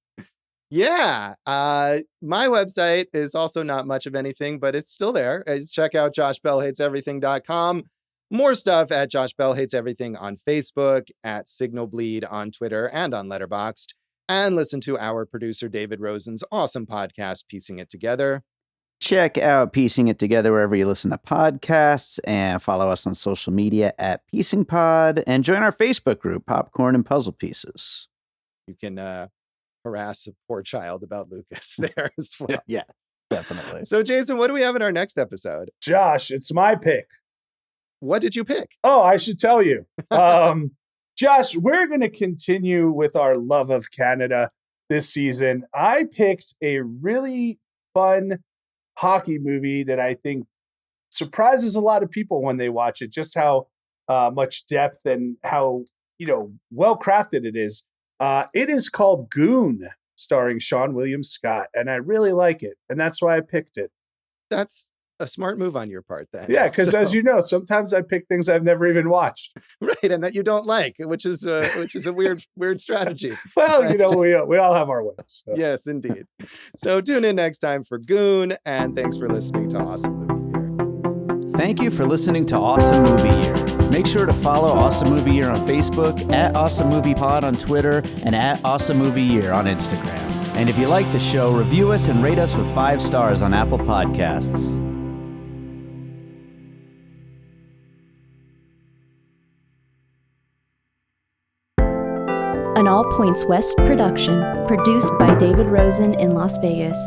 Speaker 1: Yeah. My website is also not much of anything, but it's still there. Check out joshbellhateseverything.com. More stuff at Josh Bell Hates Everything on Facebook, at Signal Bleed on Twitter and on Letterboxd. And listen to our producer David Rosen's awesome podcast, Piecing It Together.
Speaker 3: Check out Piecing It Together wherever you listen to podcasts, and follow us on social media at Piecing Pod, and join our Facebook group, Popcorn and Puzzle Pieces.
Speaker 1: You can harass a poor child about Lucas there as well.
Speaker 3: Yeah, definitely.
Speaker 1: So, Jason, what do we have in our next episode?
Speaker 2: Josh, it's my pick.
Speaker 1: What did you pick?
Speaker 2: Oh, I should tell you. Josh, we're going to continue with our love of Canada this season. I picked a really fun hockey movie that I think surprises a lot of people when they watch it, just how much depth and how, well crafted it is. It is called Goon, starring Sean William Scott, and I really like it, and that's why I picked it.
Speaker 1: That's a smart move on your part then.
Speaker 2: Yeah, because as you know, sometimes I pick things I've never even watched.
Speaker 1: Right, and that you don't like, which is a weird strategy.
Speaker 2: Well, we all have our ways. So.
Speaker 1: Yes, indeed. So tune in next time for Goon, and thanks for listening to Awesome Movie Year.
Speaker 3: Thank you for listening to Awesome Movie Year. Make sure to follow Awesome Movie Year on Facebook, at Awesome Movie Pod on Twitter, and at Awesome Movie Year on Instagram. And if you like the show, review us and rate us with 5 stars on Apple Podcasts.
Speaker 4: An All Points West production, produced by David Rosen in Las Vegas.